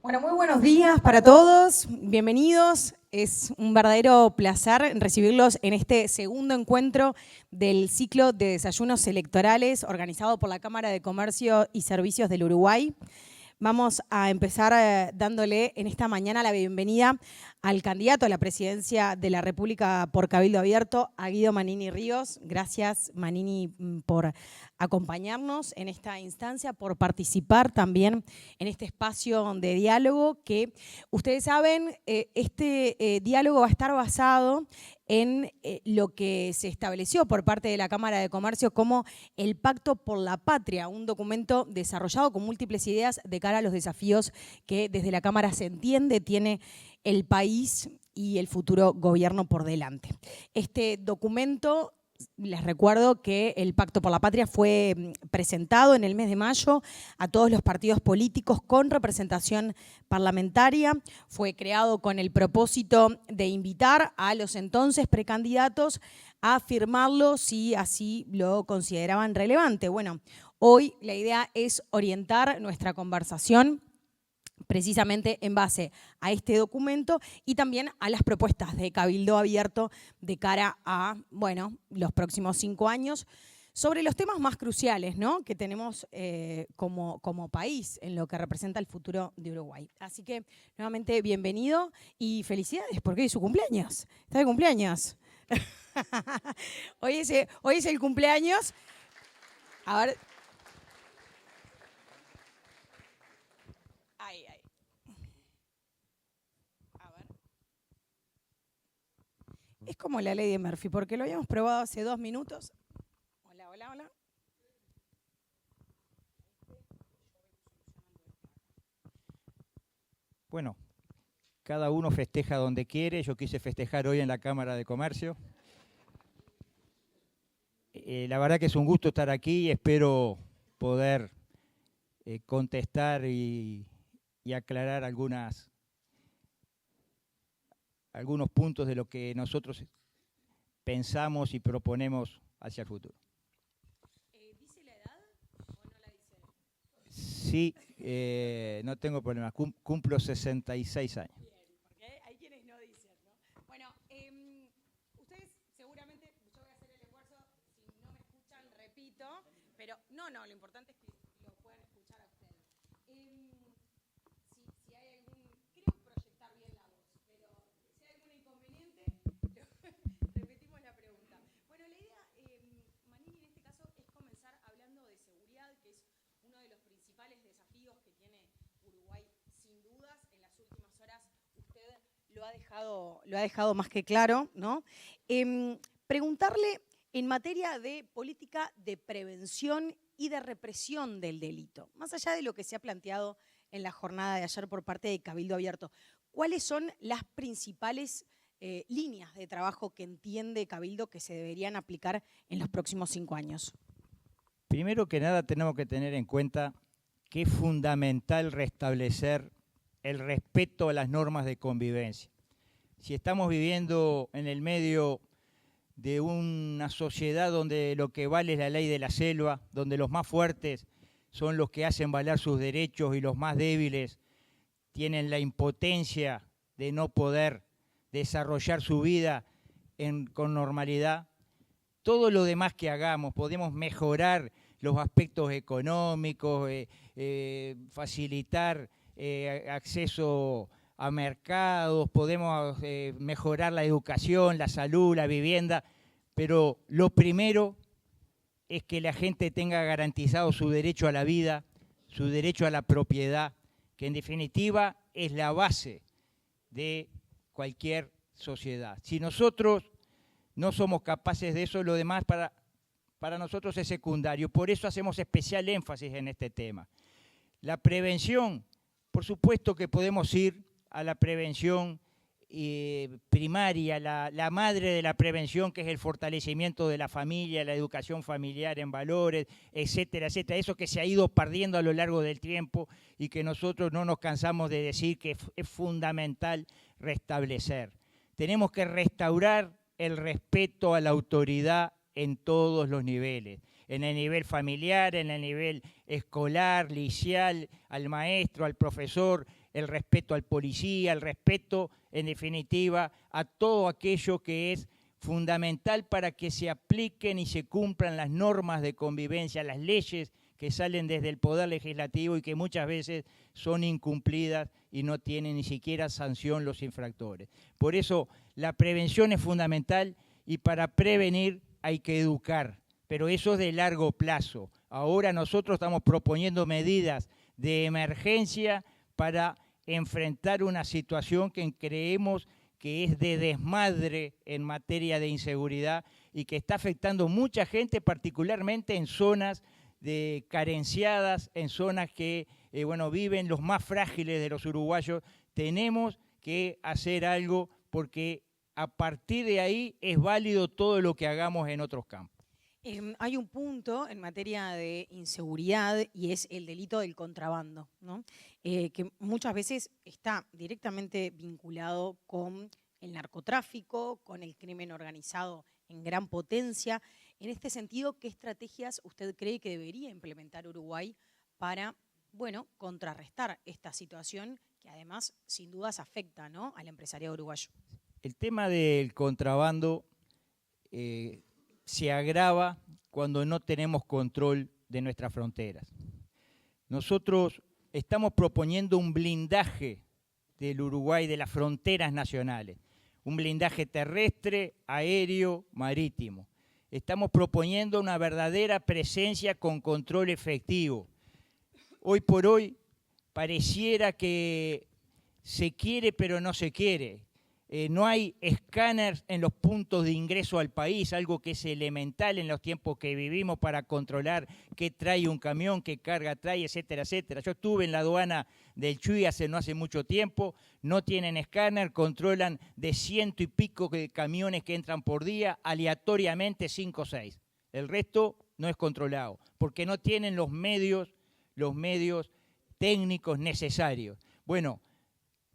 Bueno, muy buenos días para todos, bienvenidos. Es un verdadero placer recibirlos en este segundo encuentro del ciclo de desayunos electorales organizado por la Cámara de Comercio y Servicios del Uruguay. Vamos a empezar dándole en esta mañana la bienvenida al candidato a la presidencia de la República por Cabildo Abierto, a Guido Manini Ríos. Gracias, Manini, por acompañarnos en esta instancia, por participar también en este espacio de diálogo que, ustedes saben, este diálogo va a estar basado en lo que se estableció por parte de la Cámara de Comercio como el Pacto por la Patria, un documento desarrollado con múltiples ideas de cara a los desafíos que desde la Cámara se entiende tiene el país y el futuro gobierno por delante. Este documento, les recuerdo que el Pacto por la Patria fue presentado en el mes de mayo a todos los partidos políticos con representación parlamentaria. Fue creado con el propósito de invitar a los entonces precandidatos a firmarlo si así lo consideraban relevante. Bueno, hoy la idea es orientar nuestra conversación precisamente en base a este documento y también a las propuestas de Cabildo Abierto de cara a, bueno, los próximos 5 años, sobre los temas más cruciales, ¿no?, que tenemos como país en lo que representa el futuro de Uruguay. Así que, nuevamente, bienvenido y felicidades, porque hoy es su cumpleaños. Está de cumpleaños. Hoy es el cumpleaños. A ver. Ahí. A ver. Es como la ley de Murphy, porque lo habíamos probado hace 2 minutos. Hola. Bueno, cada uno festeja donde quiere. Yo quise festejar hoy en la Cámara de Comercio. La verdad que es un gusto estar aquí y espero poder contestar y aclarar algunos puntos de lo que nosotros pensamos y proponemos hacia el futuro. ¿Dice la edad o no la dice? Sí, no tengo problema. Cumplo 66 años. Bien, porque hay quienes no dicen, ¿no? Bueno, ustedes seguramente, yo voy a hacer el esfuerzo, si no me escuchan, repito, pero no, lo importante es que lo puedan escuchar a ustedes. Si hay algún, creo proyectar bien la voz, pero si hay algún inconveniente, repetimos la pregunta. Bueno, la idea, Manini, en este caso, es comenzar hablando de seguridad, que es uno de los principales desafíos que tiene Uruguay, sin dudas. En las últimas horas usted lo ha dejado más que claro, ¿no? Preguntarle en materia de política de prevención y de represión del delito, más allá de lo que se ha planteado en la jornada de ayer por parte de Cabildo Abierto, ¿cuáles son las principales líneas de trabajo que entiende Cabildo que se deberían aplicar en los próximos 5 años? Primero que nada tenemos que tener en cuenta que es fundamental restablecer el respeto a las normas de convivencia. Si estamos viviendo en el medio de una sociedad donde lo que vale es la ley de la selva, donde los más fuertes son los que hacen valer sus derechos y los más débiles tienen la impotencia de no poder desarrollar su vida con normalidad, todo lo demás que hagamos, podemos mejorar los aspectos económicos, facilitar acceso a mercados, podemos mejorar la educación, la salud, la vivienda, pero lo primero es que la gente tenga garantizado su derecho a la vida, su derecho a la propiedad, que en definitiva es la base de cualquier sociedad. Si nosotros no somos capaces de eso, lo demás para nosotros es secundario. Por eso hacemos especial énfasis en este tema. La prevención, por supuesto que podemos ir a la prevención primaria, la madre de la prevención, que es el fortalecimiento de la familia, la educación familiar en valores, etcétera, etcétera. Eso que se ha ido perdiendo a lo largo del tiempo y que nosotros no nos cansamos de decir que es fundamental restablecer. Tenemos que restaurar el respeto a la autoridad en todos los niveles, en el nivel familiar, en el nivel escolar, liceal, al maestro, al profesor, el respeto al policía, el respeto, en definitiva, a todo aquello que es fundamental para que se apliquen y se cumplan las normas de convivencia, las leyes que salen desde el Poder Legislativo y que muchas veces son incumplidas y no tienen ni siquiera sanción los infractores. Por eso la prevención es fundamental y para prevenir hay que educar, pero eso es de largo plazo. Ahora nosotros estamos proponiendo medidas de emergencia para enfrentar una situación que creemos que es de desmadre en materia de inseguridad y que está afectando mucha gente, particularmente en zonas carenciadas, en zonas que viven los más frágiles de los uruguayos. Tenemos que hacer algo porque a partir de ahí es válido todo lo que hagamos en otros campos. Hay un punto en materia de inseguridad y es el delito del contrabando, ¿no? Que muchas veces está directamente vinculado con el narcotráfico, con el crimen organizado en gran potencia. En este sentido, ¿qué estrategias usted cree que debería implementar Uruguay para, contrarrestar esta situación que además sin dudas afecta, ¿no?, al empresariado uruguayo? El tema del contrabando se agrava cuando no tenemos control de nuestras fronteras. Nosotros estamos proponiendo un blindaje del Uruguay, de las fronteras nacionales, un blindaje terrestre, aéreo, marítimo. Estamos proponiendo una verdadera presencia con control efectivo. Hoy por hoy pareciera que se quiere pero no se quiere. No hay escáneres en los puntos de ingreso al país, algo que es elemental en los tiempos que vivimos para controlar qué trae un camión, qué carga trae, etcétera, etcétera. Yo estuve en la aduana del Chuy no hace mucho tiempo, no tienen escáner, controlan de 100 y pico de camiones que entran por día, aleatoriamente 5 o 6. El resto no es controlado, porque no tienen los medios técnicos necesarios. Bueno,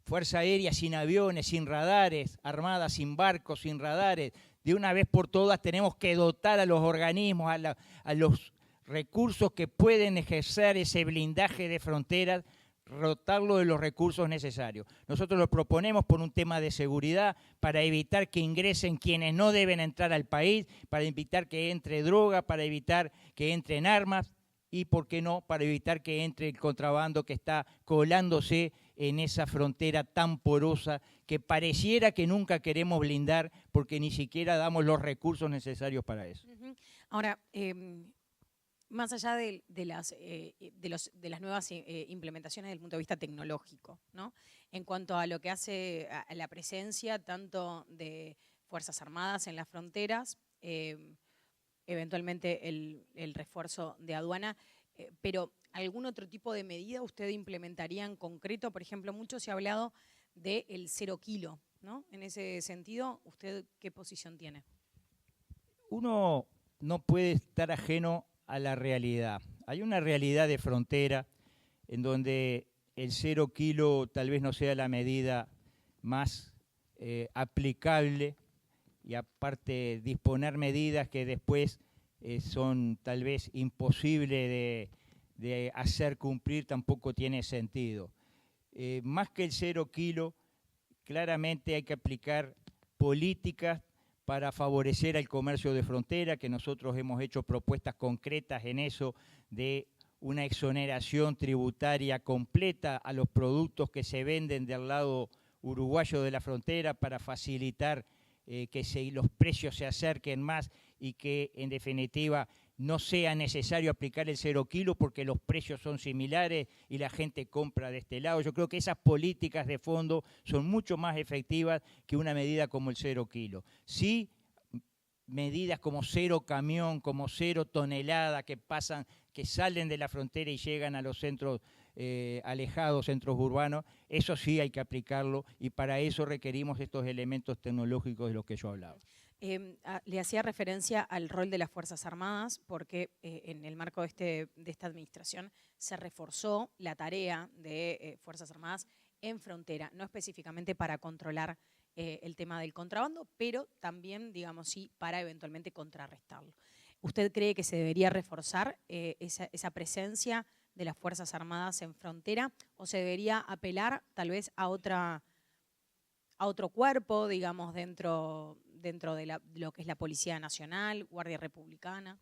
Fuerza Aérea sin aviones, sin radares, Armada sin barcos, sin radares. De una vez por todas tenemos que dotar a los organismos, a los recursos que pueden ejercer ese blindaje de fronteras, dotarlo de los recursos necesarios. Nosotros lo proponemos por un tema de seguridad, para evitar que ingresen quienes no deben entrar al país, para evitar que entre droga, para evitar que entren armas y, ¿por qué no?, para evitar que entre el contrabando que está colándose en esa frontera tan porosa que pareciera que nunca queremos blindar porque ni siquiera damos los recursos necesarios para eso. Ahora, más allá de las nuevas implementaciones desde el punto de vista tecnológico, ¿no?, en cuanto a lo que hace a la presencia tanto de Fuerzas Armadas en las fronteras, eventualmente el refuerzo de aduana, pero ¿algún otro tipo de medida usted implementaría en concreto? Por ejemplo, mucho se ha hablado del 0 kilo, ¿no? En ese sentido, ¿usted qué posición tiene? Uno no puede estar ajeno a la realidad. Hay una realidad de frontera en donde el 0 kilo tal vez no sea la medida más aplicable, y aparte disponer medidas que después son tal vez imposibles de hacer cumplir tampoco tiene sentido. Más que el 0 kilo, claramente hay que aplicar políticas para favorecer al comercio de frontera, que nosotros hemos hecho propuestas concretas en eso, de una exoneración tributaria completa a los productos que se venden del lado uruguayo de la frontera para facilitar que los precios se acerquen más y que en definitiva no sea necesario aplicar el 0 kilo porque los precios son similares y la gente compra de este lado. Yo creo que esas políticas de fondo son mucho más efectivas que una medida como el 0 kilo. Sí, medidas como 0 camión, como 0 tonelada que salen de la frontera y llegan a los centros alejados, centros urbanos, eso sí hay que aplicarlo y para eso requerimos estos elementos tecnológicos de los que yo hablaba. Le hacía referencia al rol de las Fuerzas Armadas porque en el marco de esta administración se reforzó la tarea de Fuerzas Armadas en frontera, no específicamente para controlar el tema del contrabando, pero también, digamos, sí, para eventualmente contrarrestarlo. ¿Usted cree que se debería reforzar esa presencia de las Fuerzas Armadas en frontera, o se debería apelar tal vez a otro cuerpo, digamos, dentro de lo que es la Policía Nacional, Guardia Republicana?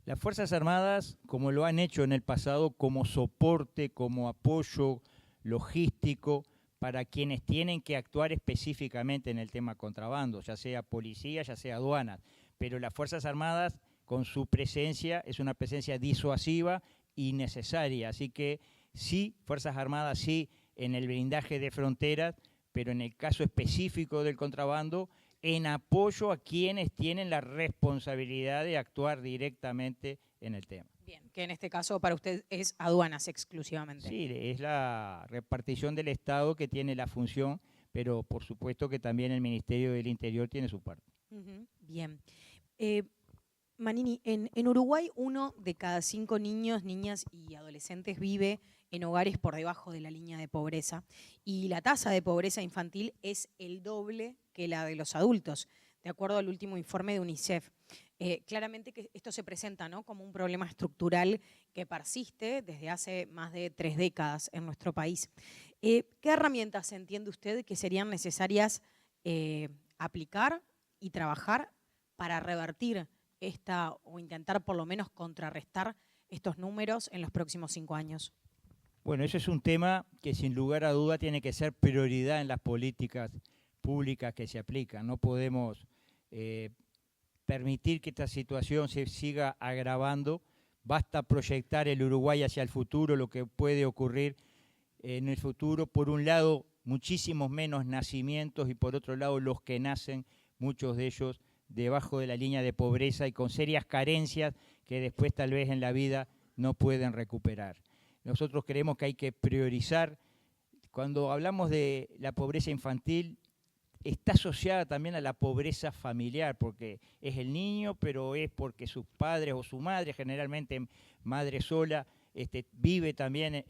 Las Fuerzas Armadas, como lo han hecho en el pasado, como soporte, como apoyo logístico para quienes tienen que actuar específicamente en el tema contrabando, ya sea policía, ya sea aduanas, pero las Fuerzas Armadas con su presencia es una presencia disuasiva y necesaria, así que sí, Fuerzas Armadas sí en el blindaje de fronteras, pero en el caso específico del contrabando, en apoyo a quienes tienen la responsabilidad de actuar directamente en el tema. Bien, que en este caso para usted es aduanas exclusivamente. Sí, es la repartición del Estado que tiene la función, pero por supuesto que también el Ministerio del Interior tiene su parte. Bien. Manini, en Uruguay 1 de cada 5 niños, niñas y adolescentes vive en hogares por debajo de la línea de pobreza y la tasa de pobreza infantil es el doble que la de los adultos, de acuerdo al último informe de UNICEF. Claramente que esto se presenta, ¿no?, como un problema estructural que persiste desde hace más de 3 décadas en nuestro país. ¿Qué herramientas entiende usted que serían necesarias aplicar y trabajar para revertir o intentar por lo menos contrarrestar estos números en los próximos 5 años? Bueno, eso es un tema que sin lugar a duda tiene que ser prioridad en las políticas públicas que se aplican. No podemos permitir que esta situación se siga agravando. Basta proyectar el Uruguay hacia el futuro, lo que puede ocurrir en el futuro. Por un lado, muchísimos menos nacimientos y por otro lado, los que nacen, muchos de ellos debajo de la línea de pobreza y con serias carencias que después tal vez en la vida no pueden recuperar. Nosotros creemos que hay que priorizar. Cuando hablamos de la pobreza infantil, está asociada también a la pobreza familiar, porque es el niño, pero es porque sus padres o su madre, generalmente madre sola, vive también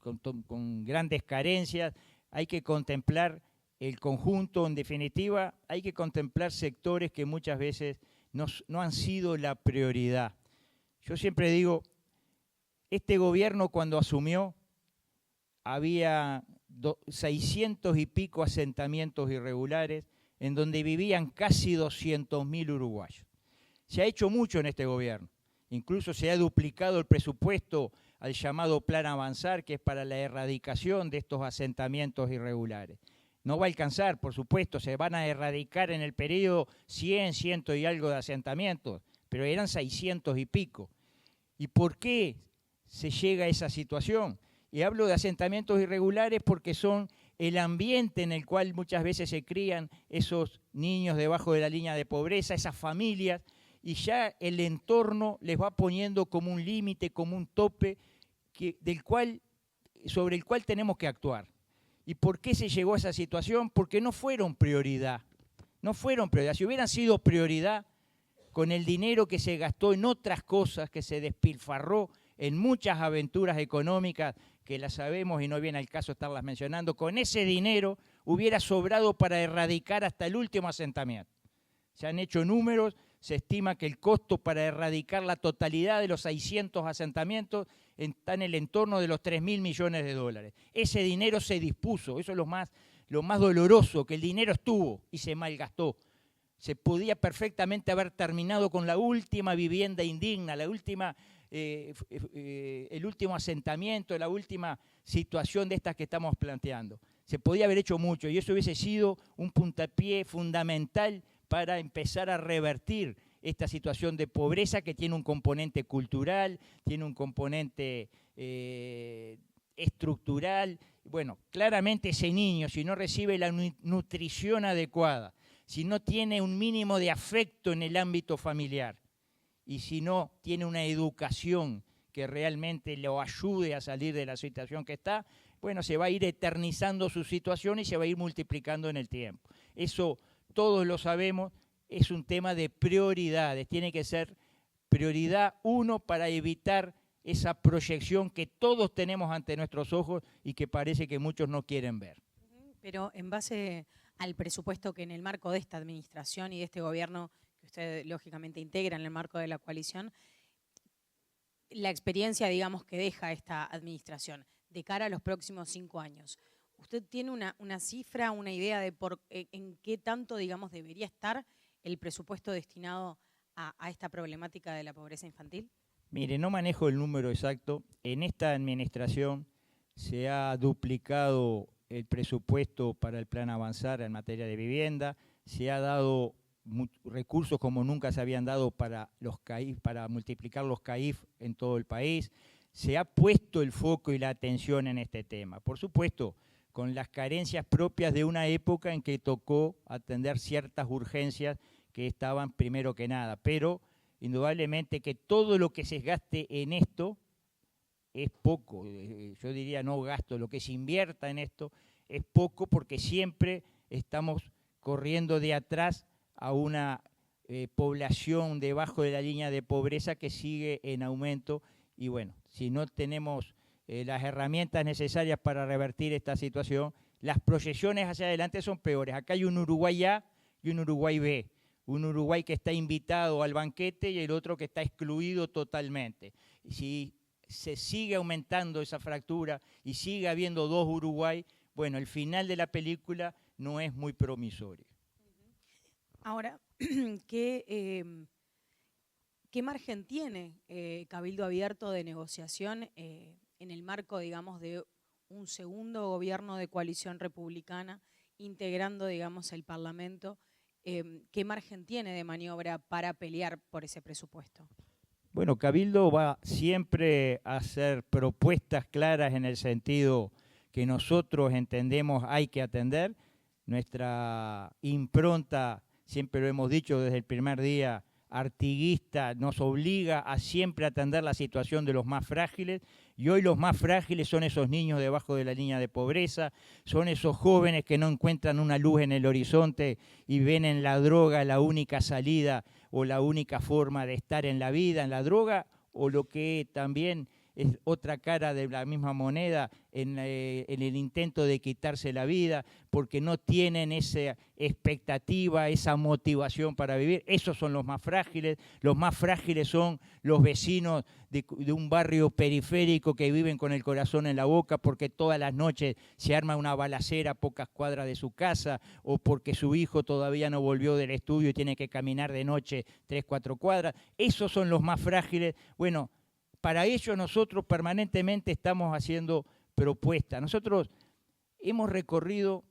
con grandes carencias. Hay que contemplar el conjunto, en definitiva, hay que contemplar sectores que muchas veces no han sido la prioridad. Yo siempre digo, este gobierno cuando asumió había 600 y pico asentamientos irregulares en donde vivían casi 200.000 uruguayos. Se ha hecho mucho en este gobierno, incluso se ha duplicado el presupuesto al llamado Plan Avanzar, que es para la erradicación de estos asentamientos irregulares. No va a alcanzar, por supuesto, se van a erradicar en el periodo 100 y algo de asentamientos, pero eran 600 y pico. ¿Y por qué se llega a esa situación? Y hablo de asentamientos irregulares porque son el ambiente en el cual muchas veces se crían esos niños debajo de la línea de pobreza, esas familias, y ya el entorno les va poniendo como un límite, como un tope sobre el cual tenemos que actuar. ¿Y por qué se llegó a esa situación? Porque no fueron prioridad. No fueron prioridad. Si hubieran sido prioridad, con el dinero que se gastó en otras cosas, que se despilfarró en muchas aventuras económicas, que las sabemos y no viene al caso estarlas mencionando, con ese dinero hubiera sobrado para erradicar hasta el último asentamiento. Se han hecho números, se estima que el costo para erradicar la totalidad de los 600 asentamientos está en el entorno de los 3.000 millones de dólares. Ese dinero se dispuso, eso es lo más doloroso, que el dinero estuvo y se malgastó. Se podía perfectamente haber terminado con la última vivienda indigna, el último asentamiento, la última situación de estas que estamos planteando. Se podía haber hecho mucho y eso hubiese sido un puntapié fundamental para empezar a revertir esta situación de pobreza que tiene un componente cultural, tiene un componente estructural. Bueno, claramente ese niño, si no recibe la nutrición adecuada, si no tiene un mínimo de afecto en el ámbito familiar y si no tiene una educación que realmente lo ayude a salir de la situación que está, bueno, se va a ir eternizando su situación y se va a ir multiplicando en el tiempo. Eso todos lo sabemos, es un tema de prioridades, tiene que ser prioridad 1 para evitar esa proyección que todos tenemos ante nuestros ojos y que parece que muchos no quieren ver. Pero en base al presupuesto que en el marco de esta administración y de este gobierno que usted lógicamente integra en el marco de la coalición, la experiencia, digamos, que deja esta administración de cara a los próximos 5 años. ¿Usted tiene una cifra, una idea de en qué tanto, digamos, debería estar el presupuesto destinado a esta problemática de la pobreza infantil? Mire, no manejo el número exacto. En esta administración se ha duplicado el presupuesto para el Plan Avanzar en materia de vivienda, se ha dado recursos como nunca se habían dado para los CAIF, para multiplicar los CAIF en todo el país. Se ha puesto el foco y la atención en este tema. Por supuesto, con las carencias propias de una época en que tocó atender ciertas urgencias que estaban primero que nada, pero indudablemente que todo lo que se gaste en esto es poco. Yo diría no gasto, lo que se invierta en esto es poco porque siempre estamos corriendo de atrás a una población debajo de la línea de pobreza que sigue en aumento y bueno, si no tenemos las herramientas necesarias para revertir esta situación, las proyecciones hacia adelante son peores. Acá hay un Uruguay A y un Uruguay B. Un Uruguay que está invitado al banquete y el otro que está excluido totalmente. Y si se sigue aumentando esa fractura y sigue habiendo dos Uruguay, bueno, el final de la película no es muy promisorio. Ahora, ¿qué margen tiene Cabildo Abierto de negociación en el marco, digamos, de un segundo gobierno de coalición republicana integrando, digamos, el Parlamento? ¿Qué margen tiene de maniobra para pelear por ese presupuesto? Bueno, Cabildo va siempre a hacer propuestas claras en el sentido que nosotros entendemos hay que atender. Nuestra impronta, siempre lo hemos dicho desde el primer día, artiguista, nos obliga a siempre atender la situación de los más frágiles, y hoy los más frágiles son esos niños debajo de la línea de pobreza, son esos jóvenes que no encuentran una luz en el horizonte y ven en la droga la única salida o la única forma de estar en la vida, en la droga, o lo que también es otra cara de la misma moneda en el intento de quitarse la vida, porque no tienen esa expectativa, esa motivación para vivir. Esos son los más frágiles. Los más frágiles son los vecinos de un barrio periférico que viven con el corazón en la boca porque todas las noches se arma una balacera a pocas cuadras de su casa, o porque su hijo todavía no volvió del estudio y tiene que caminar de noche 3, 4 cuadras. Esos son los más frágiles. Bueno, para ello nosotros permanentemente estamos haciendo propuestas. Nosotros hemos recorrido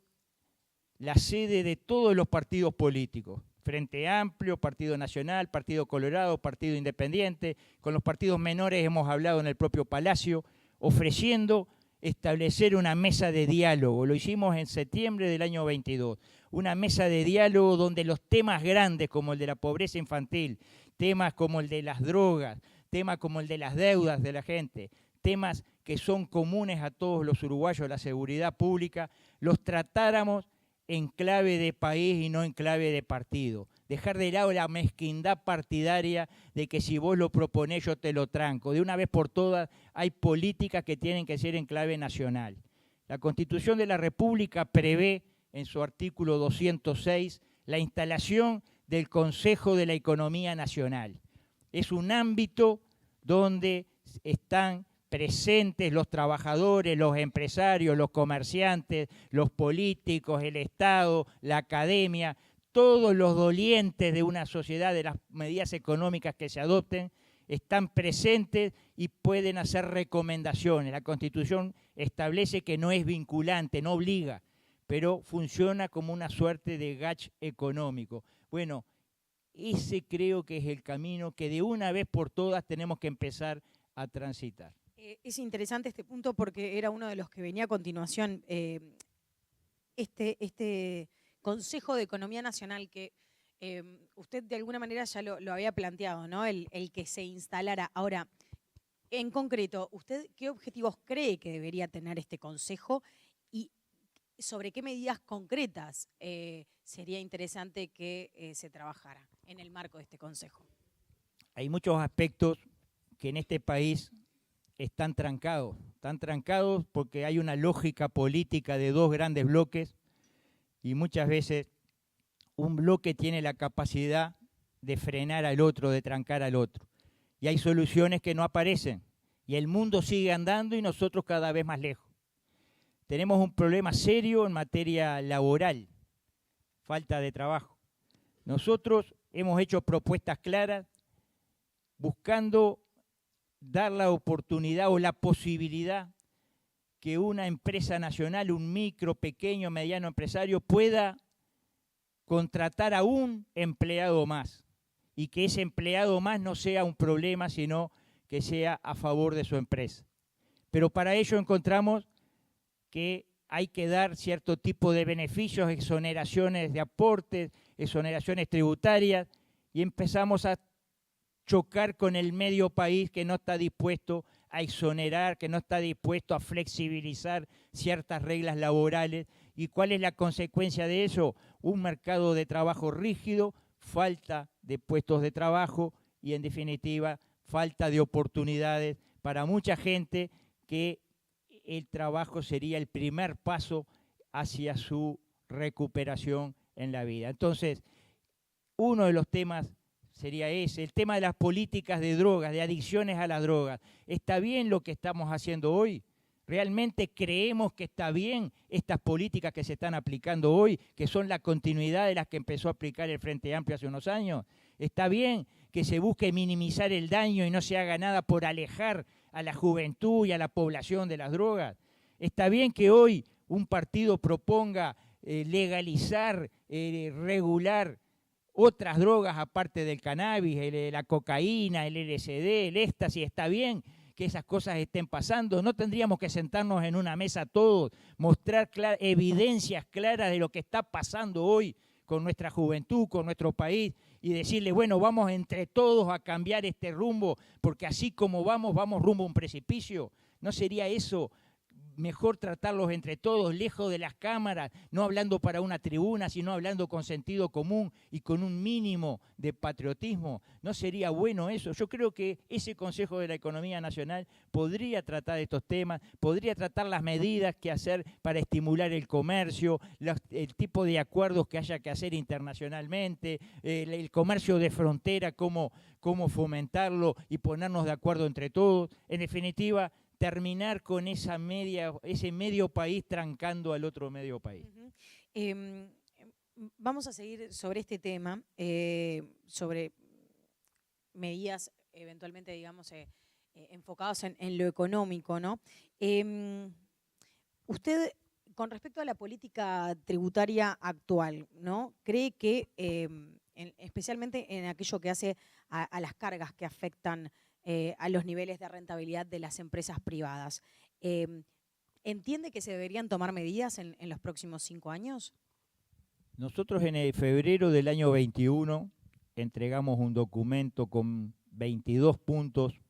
la sede de todos los partidos políticos, Frente Amplio, Partido Nacional, Partido Colorado, Partido Independiente, con los partidos menores hemos hablado en el propio Palacio, ofreciendo establecer una mesa de diálogo. Lo hicimos en septiembre del año 22, una mesa de diálogo donde los temas grandes como el de la pobreza infantil, temas como el de las drogas, temas como el de las deudas de la gente, temas que son comunes a todos los uruguayos, la seguridad pública, los tratáramos en clave de país y no en clave de partido. Dejar de lado la mezquindad partidaria de que si vos lo proponés yo te lo tranco. De una vez por todas hay políticas que tienen que ser en clave nacional. La Constitución de la República prevé en su artículo 206 la instalación del Consejo de la Economía Nacional. Es un ámbito donde están presentes los trabajadores, los empresarios, los comerciantes, los políticos, el Estado, la academia, todos los dolientes de una sociedad, de las medidas económicas que se adopten, están presentes y pueden hacer recomendaciones. La Constitución establece que no es vinculante, no obliga, pero funciona como una suerte de gach económico. Bueno, ese creo que es el camino que de una vez por todas tenemos que empezar a transitar. Es interesante este punto porque era uno de los que venía a continuación. Este Consejo de Economía Nacional que usted de alguna manera ya lo había planteado, ¿no? El que se instalara. Ahora, en concreto, ¿usted qué objetivos cree que debería tener este Consejo y sobre qué medidas concretas sería interesante que se trabajara en el marco de este Consejo? Hay muchos aspectos que en este país están trancados porque hay una lógica política de dos grandes bloques y muchas veces un bloque tiene la capacidad de frenar al otro, de trancar al otro. y hay soluciones que no aparecen. Y el mundo sigue andando y nosotros cada vez más lejos. Tenemos un problema serio en materia laboral, falta de trabajo. Nosotros hemos hecho propuestas claras buscando dar la oportunidad o la posibilidad que una empresa nacional, un micro, pequeño, mediano empresario pueda contratar a un empleado más y que ese empleado más no sea un problema, sino que sea a favor de su empresa. Pero para ello encontramos que hay que dar cierto tipo de beneficios, exoneraciones de aportes, exoneraciones tributarias, y empezamos a chocar con el medio país que no está dispuesto a exonerar, que no está dispuesto a flexibilizar ciertas reglas laborales. ¿Y cuál es la consecuencia de eso? Un mercado de trabajo rígido, falta de puestos de trabajo y, en definitiva, falta de oportunidades para mucha gente, que el trabajo sería el primer paso hacia su recuperación en la vida. Entonces, uno de los temas sería ese, el tema de las políticas de drogas, de adicciones a las drogas. ¿Está bien lo que estamos haciendo hoy? ¿Realmente creemos que está bien estas políticas que se están aplicando hoy, que son la continuidad de las que empezó a aplicar el Frente Amplio hace unos años? ¿Está bien que se busque minimizar el daño y no se haga nada por alejar a la juventud y a la población de las drogas? ¿Está bien que hoy un partido proponga legalizar, regular otras drogas aparte del cannabis, la cocaína, el LSD, el éxtasis? ¿Está bien que esas cosas estén pasando? ¿No tendríamos que sentarnos en una mesa todos, mostrar evidencias claras de lo que está pasando hoy con nuestra juventud, con nuestro país, y decirle, bueno, vamos entre todos a cambiar este rumbo, porque así como vamos rumbo a un precipicio? ¿No sería eso mejor tratarlos entre todos, lejos de las cámaras, no hablando para una tribuna, sino hablando con sentido común y con un mínimo de patriotismo? ¿No sería bueno eso? Yo creo que ese Consejo de la Economía Nacional podría tratar estos temas, podría tratar las medidas que hacer para estimular el comercio, el tipo de acuerdos que haya que hacer internacionalmente, el comercio de frontera, cómo fomentarlo y ponernos de acuerdo entre todos. En definitiva, terminar con ese medio país trancando al otro medio país. Vamos a seguir sobre este tema, sobre medidas eventualmente, digamos, enfocadas en lo económico, ¿no? Usted, con respecto a la política tributaria actual, ¿no? ¿Cree que, especialmente en aquello que hace a las cargas que afectan a los niveles de rentabilidad de las empresas privadas, entiende que se deberían tomar medidas en los próximos 5 años? Nosotros en el febrero del año 21 entregamos un documento con 22 puntos.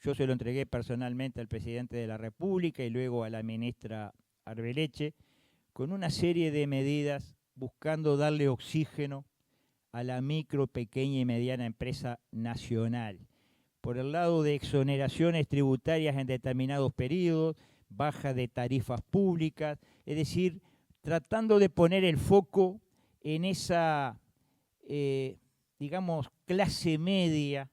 Yo se lo entregué personalmente al presidente de la República y luego a la ministra Arbeleche, con una serie de medidas buscando darle oxígeno a la micro, pequeña y mediana empresa nacional. Por el lado de exoneraciones tributarias en determinados periodos, baja de tarifas públicas, es decir, tratando de poner el foco en esa, digamos, clase media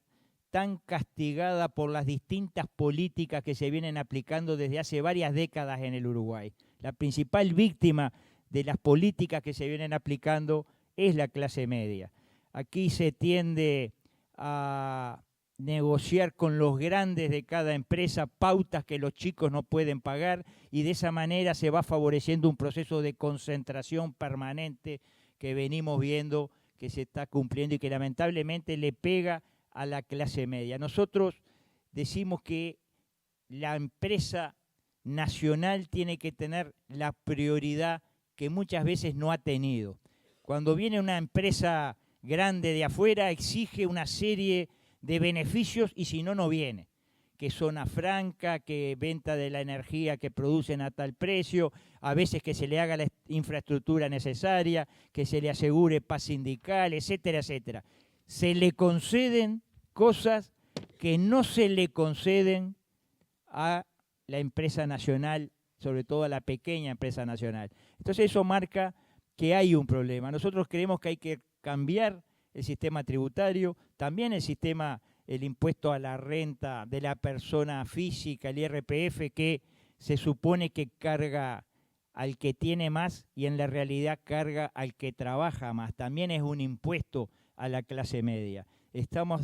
tan castigada por las distintas políticas que se vienen aplicando desde hace varias décadas en el Uruguay. La principal víctima de las políticas que se vienen aplicando es la clase media. Aquí se tiende a negociar con los grandes de cada empresa pautas que los chicos no pueden pagar, y de esa manera se va favoreciendo un proceso de concentración permanente que venimos viendo que se está cumpliendo y que lamentablemente le pega a la clase media. Nosotros decimos que la empresa nacional tiene que tener la prioridad que muchas veces no ha tenido. Cuando viene una empresa grande de afuera, exige una serie de beneficios y si no, no viene. Que zona franca, que venta de la energía que producen a tal precio, a veces que se le haga la infraestructura necesaria, que se le asegure paz sindical, etcétera, etcétera. Se le conceden cosas que no se le conceden a la empresa nacional, sobre todo a la pequeña empresa nacional. Entonces eso marca que hay un problema. Nosotros creemos que hay que cambiar el sistema tributario, también el sistema el impuesto a la renta de la persona física, el IRPF, que se supone que carga al que tiene más y en la realidad carga al que trabaja más. También es un impuesto a la clase media.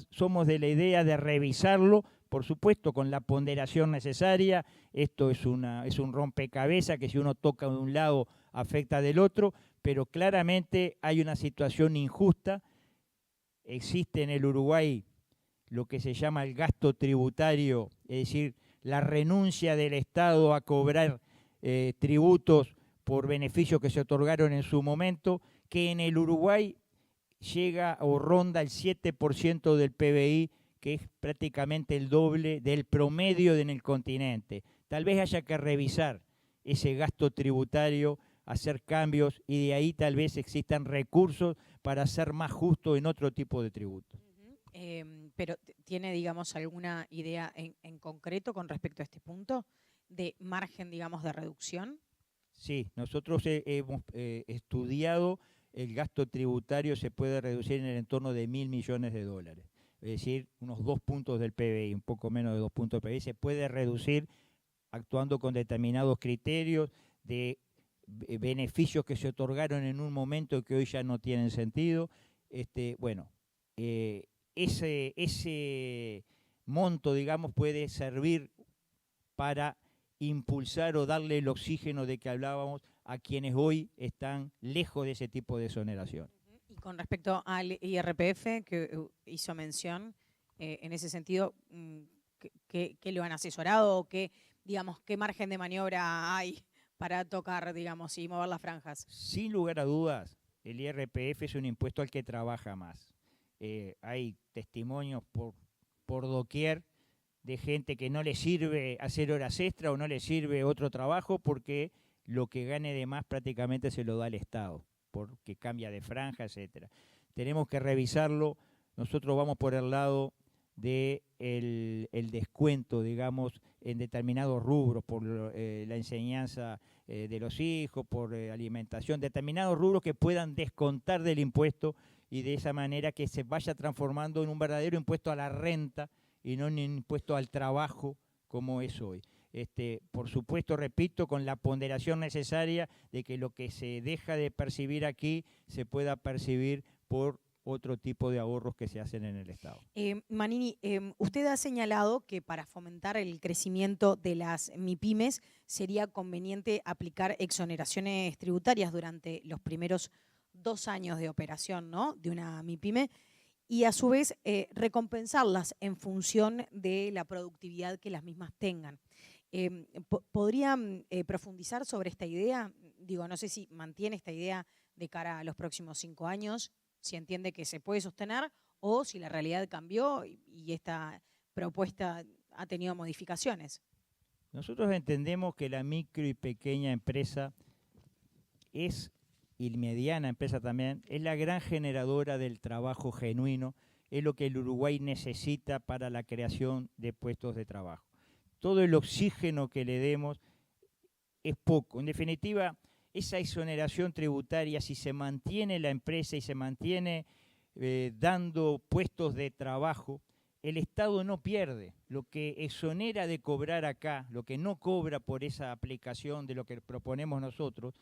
Somos de la idea de revisarlo, por supuesto, con la ponderación necesaria. Esto es un rompecabezas que si uno toca de un lado afecta del otro, pero claramente hay una situación injusta. Existe en el Uruguay lo que se llama el gasto tributario, es decir, la renuncia del Estado a cobrar tributos por beneficios que se otorgaron en su momento, que en el Uruguay llega o ronda el 7% del PBI, que es prácticamente el doble del promedio en el continente. Tal vez haya que revisar ese gasto tributario, hacer cambios y de ahí tal vez existan recursos para ser más justo en otro tipo de tributos. Pero ¿tiene, digamos, alguna idea en concreto con respecto a este punto de margen, digamos, de reducción? Sí, nosotros hemos estudiado el gasto tributario, se puede reducir en el entorno de $1.000 millones. Es decir, unos 2 puntos del PBI, un poco menos de 2 puntos del PBI, se puede reducir actuando con determinados criterios de beneficios que se otorgaron en un momento que hoy ya no tienen sentido. Ese monto, digamos, puede servir para impulsar o darle el oxígeno de que hablábamos a quienes hoy están lejos de ese tipo de exoneración. Y con respecto al IRPF que hizo mención, en ese sentido, ¿qué lo han asesorado o qué margen de maniobra hay para tocar, digamos, y mover las franjas? Sin lugar a dudas, el IRPF es un impuesto al que trabaja más. Hay testimonios por doquier de gente que no le sirve hacer horas extra o no le sirve otro trabajo porque lo que gane de más prácticamente se lo da al Estado, porque cambia de franja, etcétera. Tenemos que revisarlo. Nosotros vamos por el lado del descuento, digamos, en determinados rubros, por la enseñanza de los hijos, por alimentación, determinados rubros que puedan descontar del impuesto y de esa manera que se vaya transformando en un verdadero impuesto a la renta y no en un impuesto al trabajo como es hoy. Por supuesto, repito, con la ponderación necesaria de que lo que se deja de percibir aquí se pueda percibir por otro tipo de ahorros que se hacen en el Estado. Manini, usted ha señalado que para fomentar el crecimiento de las MIPYMES sería conveniente aplicar exoneraciones tributarias durante los primeros 2 años de operación, ¿no?, de una MIPYME, y a su vez recompensarlas en función de la productividad que las mismas tengan. ¿Podrían profundizar sobre esta idea? Digo, no sé si mantiene esta idea de cara a los próximos 5 años, si entiende que se puede sostener o si la realidad cambió y esta propuesta ha tenido modificaciones. Nosotros entendemos que la micro y pequeña empresa y mediana empresa también, es la gran generadora del trabajo genuino, es lo que el Uruguay necesita para la creación de puestos de trabajo. Todo el oxígeno que le demos es poco. En definitiva, esa exoneración tributaria, si se mantiene la empresa y se mantiene dando puestos de trabajo, el Estado no pierde. Lo que exonera de cobrar acá, lo que no cobra por esa aplicación de lo que proponemos nosotros,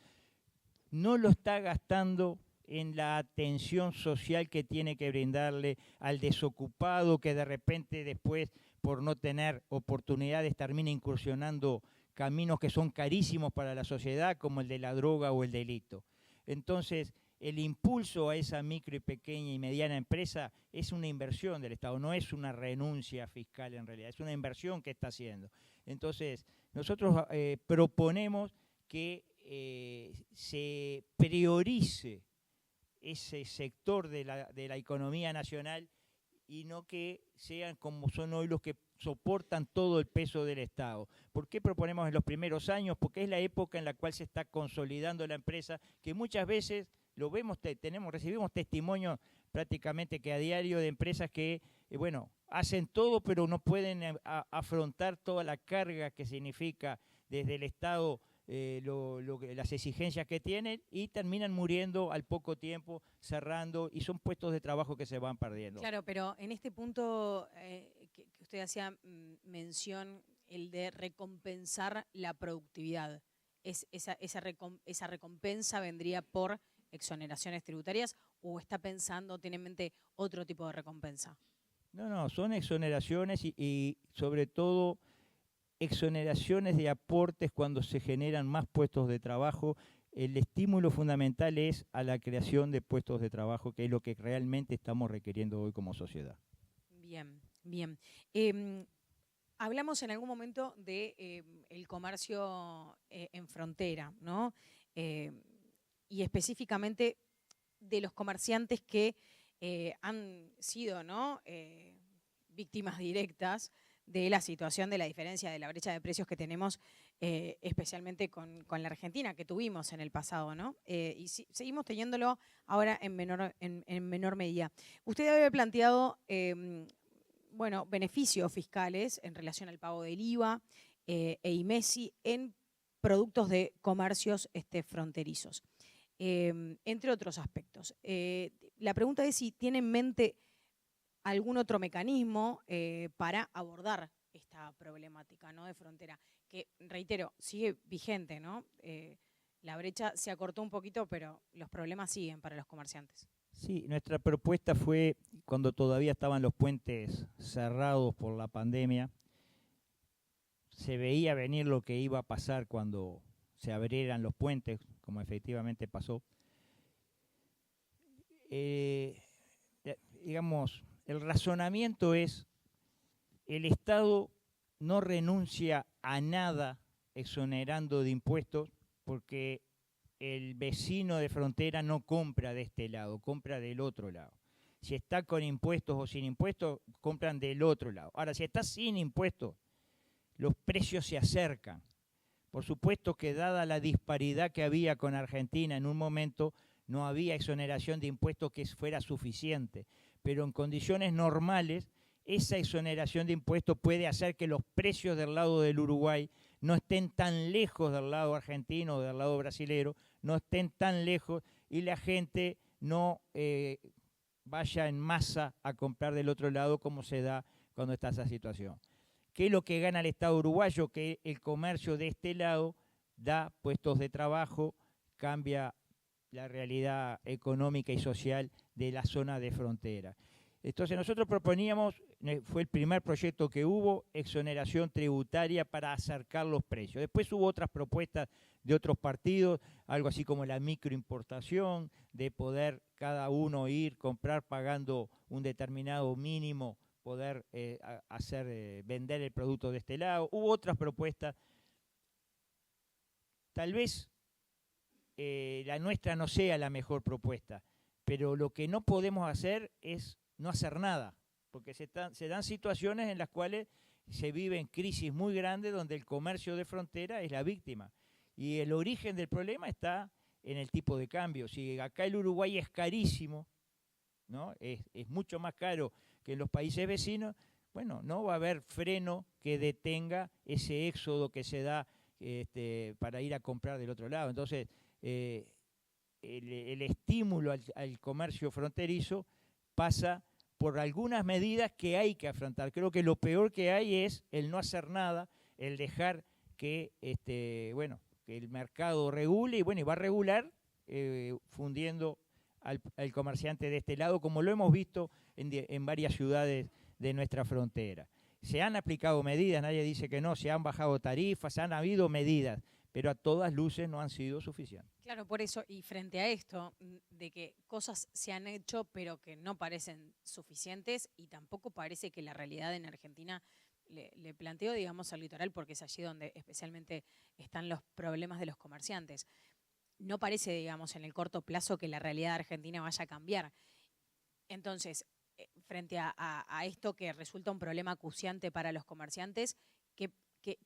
no lo está gastando en la atención social que tiene que brindarle al desocupado que de repente después, por no tener oportunidades, termina incursionando caminos que son carísimos para la sociedad, como el de la droga o el delito. Entonces, el impulso a esa micro y pequeña y mediana empresa es una inversión del Estado, no es una renuncia fiscal en realidad, es una inversión que está haciendo. Entonces, nosotros proponemos que se priorice ese sector de la economía nacional y no que sean como son hoy los que soportan todo el peso del Estado. ¿Por qué proponemos en los primeros años? Porque es la época en la cual se está consolidando la empresa, que muchas veces lo vemos, recibimos testimonios prácticamente que a diario de empresas que, hacen todo pero no pueden afrontar toda la carga que significa desde el Estado las exigencias que tienen y terminan muriendo al poco tiempo, cerrando, y son puestos de trabajo que se van perdiendo. Claro, pero en este punto que usted hacía mención, el de recompensar la productividad, ¿esa recompensa vendría por exoneraciones tributarias o está pensando, tiene en mente otro tipo de recompensa? No, son exoneraciones y sobre todo exoneraciones de aportes cuando se generan más puestos de trabajo. El estímulo fundamental es a la creación de puestos de trabajo, que es lo que realmente estamos requiriendo hoy como sociedad. Bien, bien. Hablamos en algún momento de el comercio en frontera, ¿no? Y específicamente de los comerciantes que han sido, ¿no? Víctimas directas de la situación de la diferencia de la brecha de precios que tenemos, especialmente con la Argentina, que tuvimos en el pasado, ¿no? Y seguimos teniéndolo ahora en menor medida. Usted había planteado, bueno, beneficios fiscales en relación al pago del IVA e IMESI en productos de comercios fronterizos, entre otros aspectos. La pregunta es si tiene en mente algún otro mecanismo para abordar esta problemática, ¿no?, de frontera, que, reitero, sigue vigente, ¿no? La brecha se acortó un poquito, pero los problemas siguen para los comerciantes. Sí, nuestra propuesta fue, cuando todavía estaban los puentes cerrados por la pandemia, se veía venir lo que iba a pasar cuando se abrieran los puentes, como efectivamente pasó. Digamos, el razonamiento es, el Estado no renuncia a nada exonerando de impuestos, porque el vecino de frontera no compra de este lado, compra del otro lado. Si está con impuestos o sin impuestos, compran del otro lado. Ahora, si está sin impuestos, los precios se acercan. Por supuesto que dada la disparidad que había con Argentina en un momento, no había exoneración de impuestos que fuera suficiente, pero en condiciones normales, esa exoneración de impuestos puede hacer que los precios del lado del Uruguay no estén tan lejos del lado argentino o del lado brasilero, no estén tan lejos y la gente no vaya en masa a comprar del otro lado como se da cuando está esa situación. ¿Qué es lo que gana el Estado uruguayo? Que el comercio de este lado da puestos de trabajo, cambia la realidad económica y social de la zona de frontera. Entonces nosotros proponíamos, fue el primer proyecto que hubo, exoneración tributaria para acercar los precios. Después hubo otras propuestas de otros partidos, algo así como la microimportación, de poder cada uno ir, comprar pagando un determinado mínimo, poder vender el producto de este lado. Hubo otras propuestas. Tal vez la nuestra no sea la mejor propuesta, pero lo que no podemos hacer es no hacer nada, porque se dan situaciones en las cuales se viven crisis muy grandes donde el comercio de frontera es la víctima. Y el origen del problema está en el tipo de cambio. Si acá el Uruguay es carísimo, ¿no? Es mucho más caro que en los países vecinos, bueno, no va a haber freno que detenga ese éxodo que se da para ir a comprar del otro lado. Entonces, el estímulo al comercio fronterizo pasa por algunas medidas que hay que afrontar. Creo que lo peor que hay es el no hacer nada, el dejar que, que el mercado regule, y bueno, y va a regular fundiendo al comerciante de este lado, como lo hemos visto en varias ciudades de nuestra frontera. Se han aplicado medidas, nadie dice que no, se han bajado tarifas, han habido medidas, pero a todas luces no han sido suficientes. Claro, por eso, y frente a esto, de que cosas se han hecho pero que no parecen suficientes y tampoco parece que la realidad en Argentina le planteo, digamos, al litoral, porque es allí donde especialmente están los problemas de los comerciantes. No parece, digamos, en el corto plazo que la realidad argentina vaya a cambiar. Entonces, frente a esto que resulta un problema acuciante para los comerciantes, ¿qué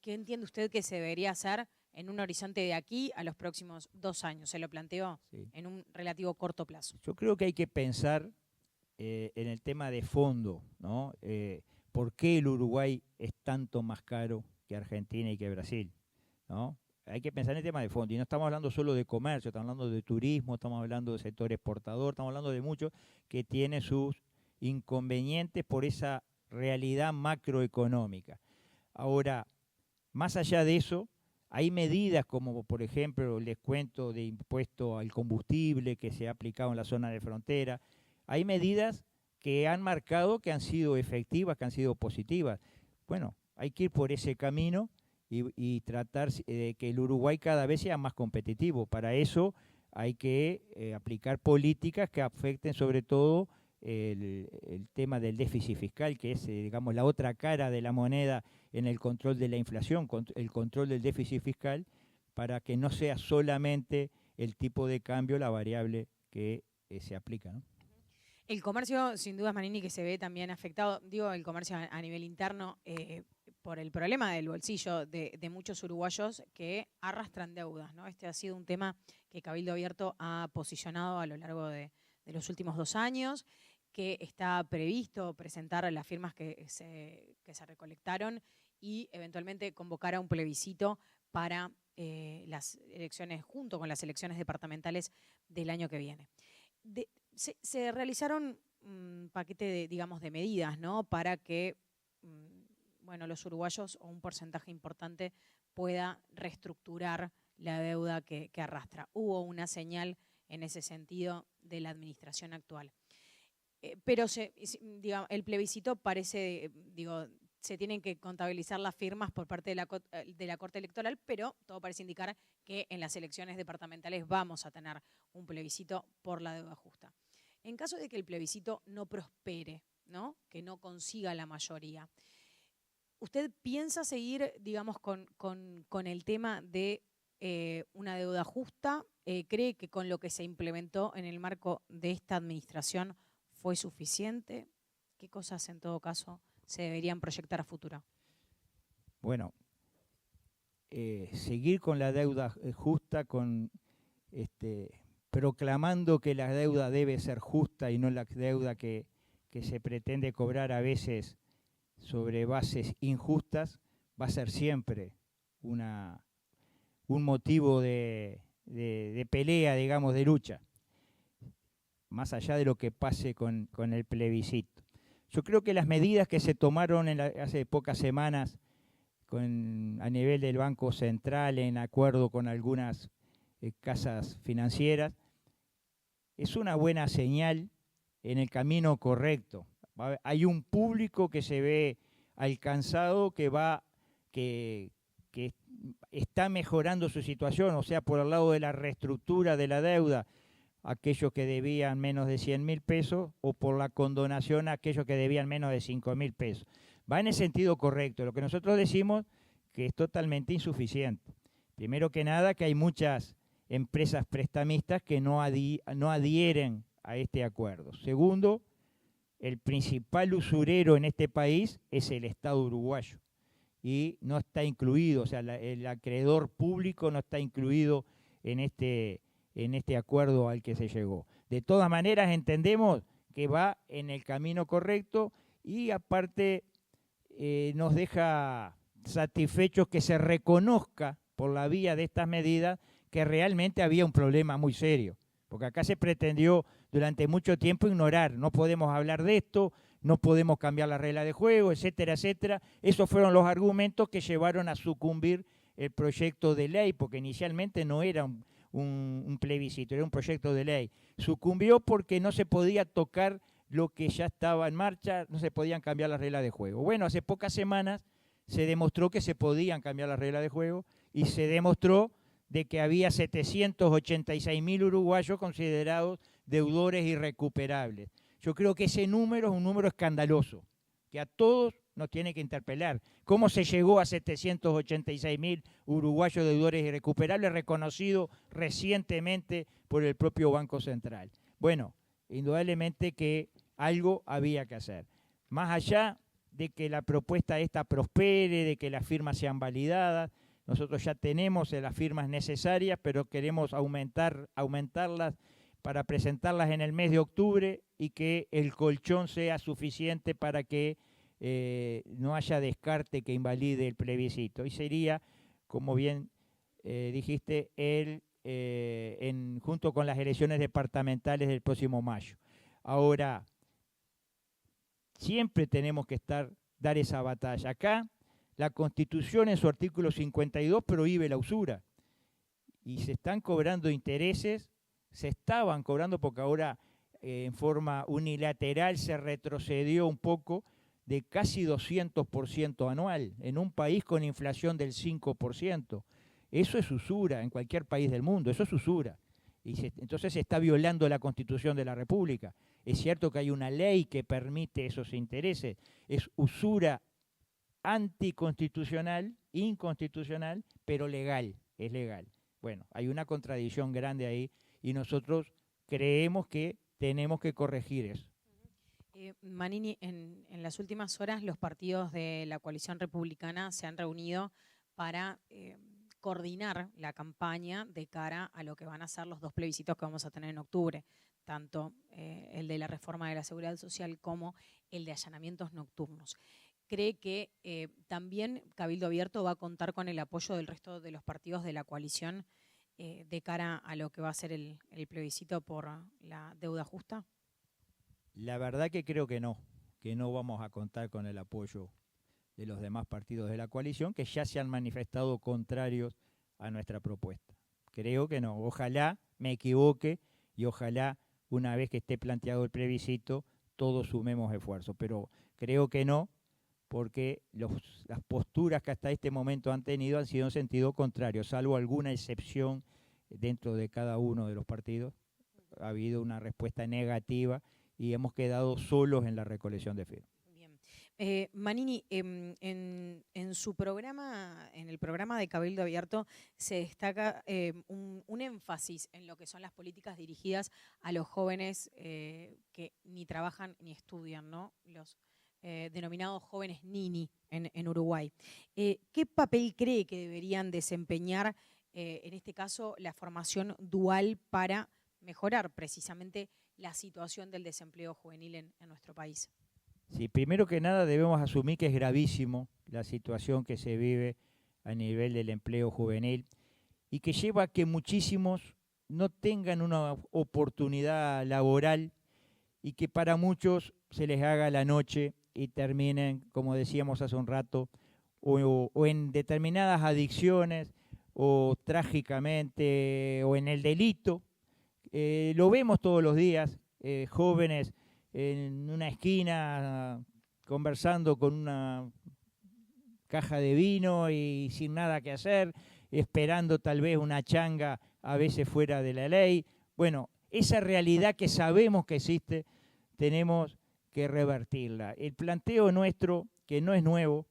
entiende usted que se debería hacer en un horizonte de aquí a los próximos 2 años? ¿Se lo planteó? Sí. En un relativo corto plazo. Yo creo que hay que pensar en el tema de fondo, ¿no? ¿Por qué el Uruguay es tanto más caro que Argentina y que Brasil? ¿No? hay que pensar en el tema de fondo. Y no estamos hablando solo de comercio, estamos hablando de turismo, estamos hablando de sector exportador, estamos hablando de muchos que tienen sus inconvenientes por esa realidad macroeconómica. Ahora, más allá de eso, hay medidas como, por ejemplo, les cuento de impuesto al combustible que se ha aplicado en la zona de frontera. Hay medidas que han marcado que han sido efectivas, que han sido positivas. Bueno, hay que ir por ese camino y tratar de que el Uruguay cada vez sea más competitivo. Para eso hay que aplicar políticas que afecten sobre todo el tema del déficit fiscal, que es, digamos, la otra cara de la moneda en el control de la inflación, el control del déficit fiscal, para que no sea solamente el tipo de cambio la variable que se aplica, ¿no? El comercio, sin dudas, Manini, que se ve también afectado, digo, el comercio a nivel interno, por el problema del bolsillo de muchos uruguayos que arrastran deudas, ¿no? Este ha sido un tema que Cabildo Abierto ha posicionado a lo largo de los últimos 2 años, que está previsto presentar las firmas que se recolectaron y eventualmente convocar a un plebiscito para las elecciones, junto con las elecciones departamentales del año que viene. Se realizaron un paquete de, digamos, de medidas, ¿no? Para que bueno, los uruguayos o un porcentaje importante pueda reestructurar la deuda que arrastra. Hubo una señal en ese sentido de la administración actual. Pero digamos, el plebiscito parece, digo, se tienen que contabilizar las firmas por parte de la Corte Electoral, pero todo parece indicar que en las elecciones departamentales vamos a tener un plebiscito por la deuda justa. En caso de que el plebiscito no prospere, ¿no? Que no consiga la mayoría, ¿usted piensa seguir, digamos, con el tema de una deuda justa? ¿Cree que con lo que se implementó en el marco de esta administración fue suficiente? ¿Qué cosas, en todo caso, se deberían proyectar a futuro? Bueno, seguir con la deuda justa, proclamando que la deuda debe ser justa y no la deuda que se pretende cobrar a veces sobre bases injustas, va a ser siempre un motivo de pelea, digamos, de lucha, más allá de lo que pase con el plebiscito. Yo creo que las medidas que se tomaron hace pocas semanas a nivel del Banco Central, en acuerdo con algunas casas financieras, es una buena señal en el camino correcto. Hay un público que se ve alcanzado, que está mejorando su situación, o sea, por el lado de la reestructura de la deuda, aquellos que debían menos de 100.000 pesos, o por la condonación a aquellos que debían menos de 5.000 pesos. Va en el sentido correcto. Lo que nosotros decimos que es totalmente insuficiente. Primero que nada, que hay muchas empresas prestamistas que no adhieren a este acuerdo. Segundo, el principal usurero en este país es el Estado uruguayo y no está incluido, o sea, el acreedor público no está incluido en este acuerdo al que se llegó. De todas maneras, entendemos que va en el camino correcto y aparte nos deja satisfechos que se reconozca por la vía de estas medidas que realmente había un problema muy serio. Porque acá se pretendió durante mucho tiempo ignorar, no podemos hablar de esto, no podemos cambiar la regla de juego, etcétera, etcétera. Esos fueron los argumentos que llevaron a sucumbir el proyecto de ley, porque inicialmente no era un plebiscito, era un proyecto de ley. Sucumbió porque no se podía tocar lo que ya estaba en marcha, no se podían cambiar las reglas de juego. Bueno, hace pocas semanas se demostró que se podían cambiar las reglas de juego y se demostró de que había 786.000 uruguayos considerados deudores irrecuperables. Yo creo que ese número es un número escandaloso, que a todos nos tiene que interpelar. ¿Cómo se llegó a 786.000 uruguayos deudores irrecuperables, reconocido recientemente por el propio Banco Central? Bueno, indudablemente que algo había que hacer. Más allá de que la propuesta esta prospere, de que las firmas sean validadas, nosotros ya tenemos las firmas necesarias, pero queremos aumentarlas para presentarlas en el mes de octubre y que el colchón sea suficiente para que no haya descarte que invalide el plebiscito. Y sería, como bien dijiste, junto con las elecciones departamentales del próximo mayo. Ahora, siempre tenemos que dar esa batalla. Acá, la Constitución en su artículo 52 prohíbe la usura y se están cobrando intereses, se estaban cobrando porque ahora en forma unilateral se retrocedió un poco de casi 200% anual en un país con inflación del 5%. Eso es usura en cualquier país del mundo, eso es usura. Entonces se está violando la Constitución de la República. Es cierto que hay una ley que permite esos intereses, es usura anticonstitucional, inconstitucional, pero legal, es legal. Bueno, hay una contradicción grande ahí y nosotros creemos que tenemos que corregir eso. Manini, en las últimas horas los partidos de la coalición republicana se han reunido para coordinar la campaña de cara a lo que van a ser los 2 plebiscitos que vamos a tener en octubre, tanto el de la reforma de la seguridad social como el de allanamientos nocturnos. ¿Cree que también Cabildo Abierto va a contar con el apoyo del resto de los partidos de la coalición de cara a lo que va a ser el plebiscito por la deuda justa? La verdad que creo que no vamos a contar con el apoyo de los demás partidos de la coalición que ya se han manifestado contrarios a nuestra propuesta. Creo que no. Ojalá me equivoque y ojalá una vez que esté planteado el plebiscito todos sumemos esfuerzos, pero creo que no, porque las posturas que hasta este momento han tenido han sido en sentido contrario, salvo alguna excepción dentro de cada uno de los partidos. Ha habido una respuesta negativa y hemos quedado solos en la recolección de firmas. Manini, en su programa, en el programa de Cabildo Abierto, se destaca un énfasis en lo que son las políticas dirigidas a los jóvenes que ni trabajan ni estudian, ¿no? Los denominados jóvenes Nini en Uruguay. ¿Qué papel cree que deberían desempeñar, en este caso, la formación dual para mejorar precisamente la situación del desempleo juvenil en nuestro país? Sí, primero que nada debemos asumir que es gravísimo la situación que se vive a nivel del empleo juvenil y que lleva a que muchísimos no tengan una oportunidad laboral y que para muchos se les haga la noche y terminen, como decíamos hace un rato, o en determinadas adicciones o trágicamente o en el delito. Lo vemos todos los días, jóvenes en una esquina conversando con una caja de vino y sin nada que hacer, esperando tal vez una changa a veces fuera de la ley. Bueno, esa realidad que sabemos que existe, tenemos que revertirla. El planteo nuestro, que no es nuevo,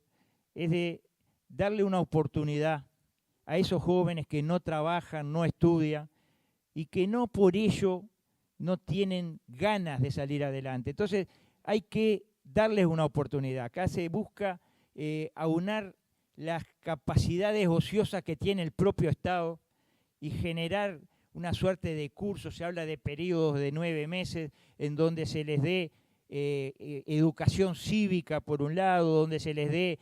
es de darle una oportunidad a esos jóvenes que no trabajan, no estudian y que no por ello no tienen ganas de salir adelante. Entonces hay que darles una oportunidad. Acá se busca aunar las capacidades ociosas que tiene el propio Estado y generar una suerte de cursos. Se habla de periodos de 9 meses en donde se les dé educación cívica por un lado, donde se les dé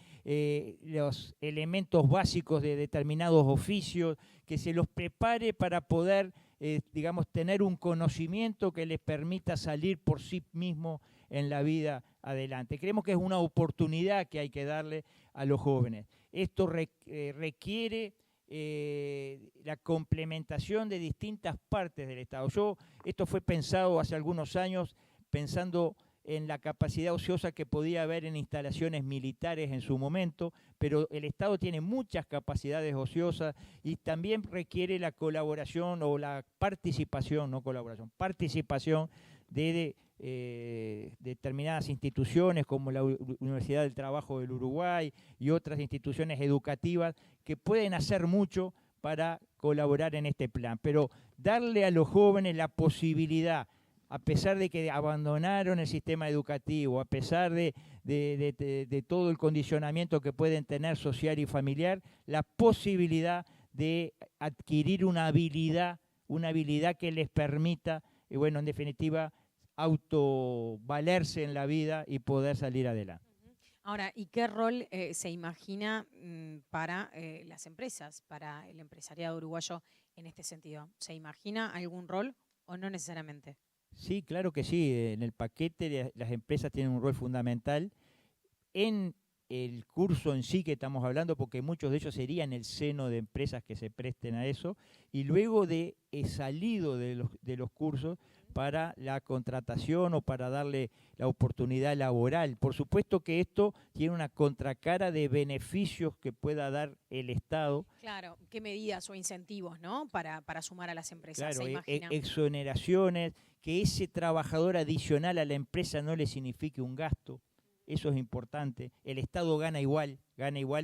los elementos básicos de determinados oficios, que se los prepare para poder digamos, tener un conocimiento que les permita salir por sí mismo en la vida adelante. Creemos que es una oportunidad que hay que darle a los jóvenes. Esto requiere la complementación de distintas partes del Estado. Esto fue pensado hace algunos años, pensando en la capacidad ociosa que podía haber en instalaciones militares en su momento, pero el Estado tiene muchas capacidades ociosas y también requiere la colaboración o la participación, no colaboración, participación de determinadas instituciones como la Universidad del Trabajo del Uruguay y otras instituciones educativas que pueden hacer mucho para colaborar en este plan, pero darle a los jóvenes la posibilidad, a pesar de que abandonaron el sistema educativo, a pesar de todo el condicionamiento que pueden tener social y familiar, la posibilidad de adquirir una habilidad que les permita, bueno, en definitiva, autovalerse en la vida y poder salir adelante. Ahora, ¿y qué rol se imagina para las empresas, para el empresariado uruguayo en este sentido? ¿Se imagina algún rol o no necesariamente? Sí, claro que sí. En el paquete las empresas tienen un rol fundamental en el curso en sí que estamos hablando, porque muchos de ellos serían el seno de empresas que se presten a eso, y luego de salido de los cursos para la contratación o para darle la oportunidad laboral. Por supuesto que esto tiene una contracara de beneficios que pueda dar el Estado. Claro, ¿qué medidas o incentivos, ¿no? Para sumar a las empresas, se Claro, imagina. exoneraciones, que ese trabajador adicional a la empresa no le signifique un gasto. Eso es importante. El Estado gana igual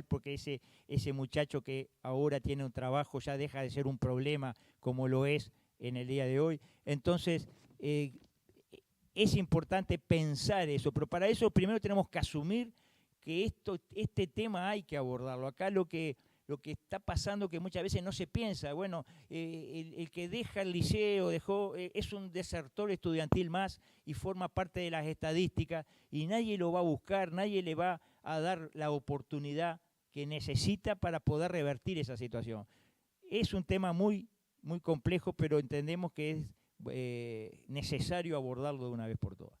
porque ese muchacho que ahora tiene un trabajo ya deja de ser un problema como lo es en el día de hoy. Entonces, es importante pensar eso, pero para eso primero tenemos que asumir que este tema hay que abordarlo. Acá lo que está pasando que muchas veces no se piensa, bueno, el que deja el liceo es un desertor estudiantil más y forma parte de las estadísticas y nadie lo va a buscar, nadie le va a dar la oportunidad que necesita para poder revertir esa situación. Es un tema muy, muy complejo, pero entendemos que es necesario abordarlo de una vez por todas.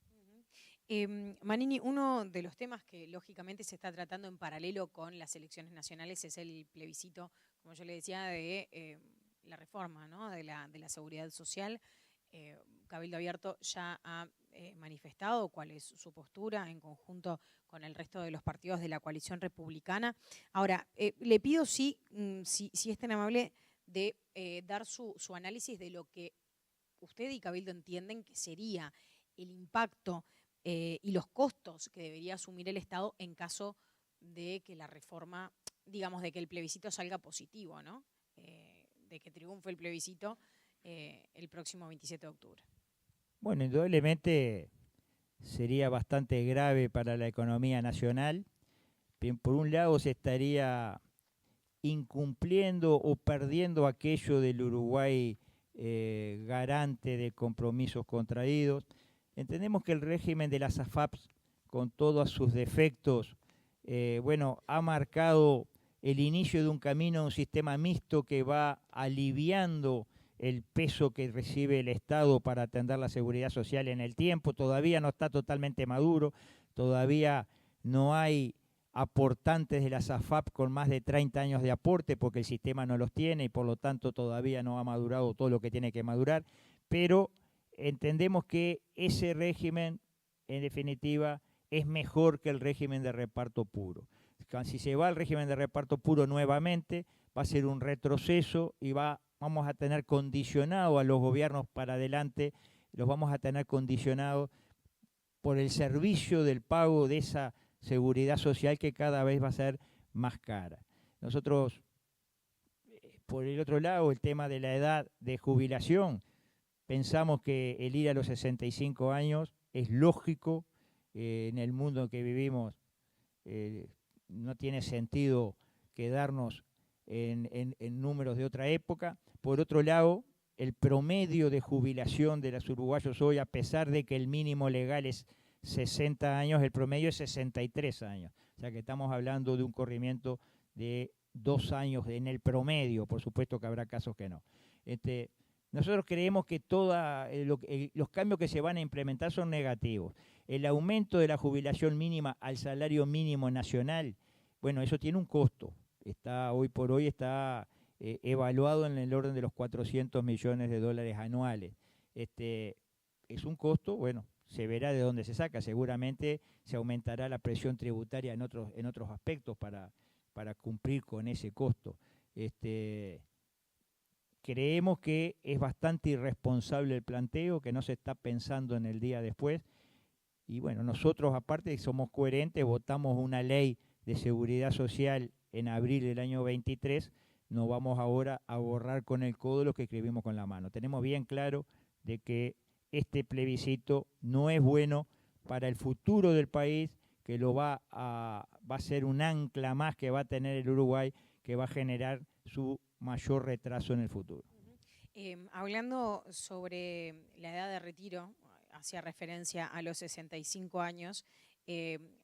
Manini, uno de los temas que lógicamente se está tratando en paralelo con las elecciones nacionales es el plebiscito, como yo le decía, de la reforma, ¿no? de la seguridad social. Cabildo Abierto ya ha manifestado cuál es su postura en conjunto con el resto de los partidos de la coalición republicana. Ahora, le pido si es tan amable de dar su análisis de lo que usted y Cabildo entienden que sería el impacto y los costos que debería asumir el Estado en caso de que la reforma, digamos, de que el plebiscito salga positivo, ¿no? De que triunfe el plebiscito el próximo 27 de octubre. Bueno, indudablemente sería bastante grave para la economía nacional. Bien, por un lado se estaría incumpliendo o perdiendo aquello del Uruguay garante de compromisos contraídos. Entendemos que el régimen de las AFAPs, con todos sus defectos, bueno, ha marcado el inicio de un camino, un sistema mixto que va aliviando el peso que recibe el Estado para atender la seguridad social en el tiempo. Todavía no está totalmente maduro, todavía no hay aportantes de las AFAP con más de 30 años de aporte porque el sistema no los tiene y por lo tanto todavía no ha madurado todo lo que tiene que madurar, pero entendemos que ese régimen, en definitiva, es mejor que el régimen de reparto puro. Si se va al régimen de reparto puro nuevamente, va a ser un retroceso y vamos a tener condicionado a los gobiernos para adelante, los vamos a tener condicionados por el servicio del pago de esa seguridad social que cada vez va a ser más cara. Nosotros, por el otro lado, el tema de la edad de jubilación, pensamos que el ir a los 65 años es lógico, en el mundo en que vivimos no tiene sentido quedarnos en números de otra época. Por otro lado, el promedio de jubilación de los uruguayos hoy, a pesar de que el mínimo legal es 60 años, el promedio es 63 años. O sea que estamos hablando de un corrimiento de 2 años en el promedio, por supuesto que habrá casos que no. Nosotros creemos que los cambios que se van a implementar son negativos. El aumento de la jubilación mínima al salario mínimo nacional, bueno, eso tiene un costo. Hoy por hoy está evaluado en el orden de los 400 millones de dólares anuales. Es un costo, bueno, se verá de dónde se saca. Seguramente se aumentará la presión tributaria en otros aspectos para cumplir con ese costo. Creemos que es bastante irresponsable el planteo, que no se está pensando en el día después. Y bueno, nosotros aparte somos coherentes, votamos una ley de seguridad social en abril del año 23, no vamos ahora a borrar con el codo lo que escribimos con la mano. Tenemos bien claro de que este plebiscito no es bueno para el futuro del país, que va a ser un ancla más que va a tener el Uruguay, que va a generar su mayor retraso en el futuro. Hablando sobre la edad de retiro, hacía referencia a los 65 años,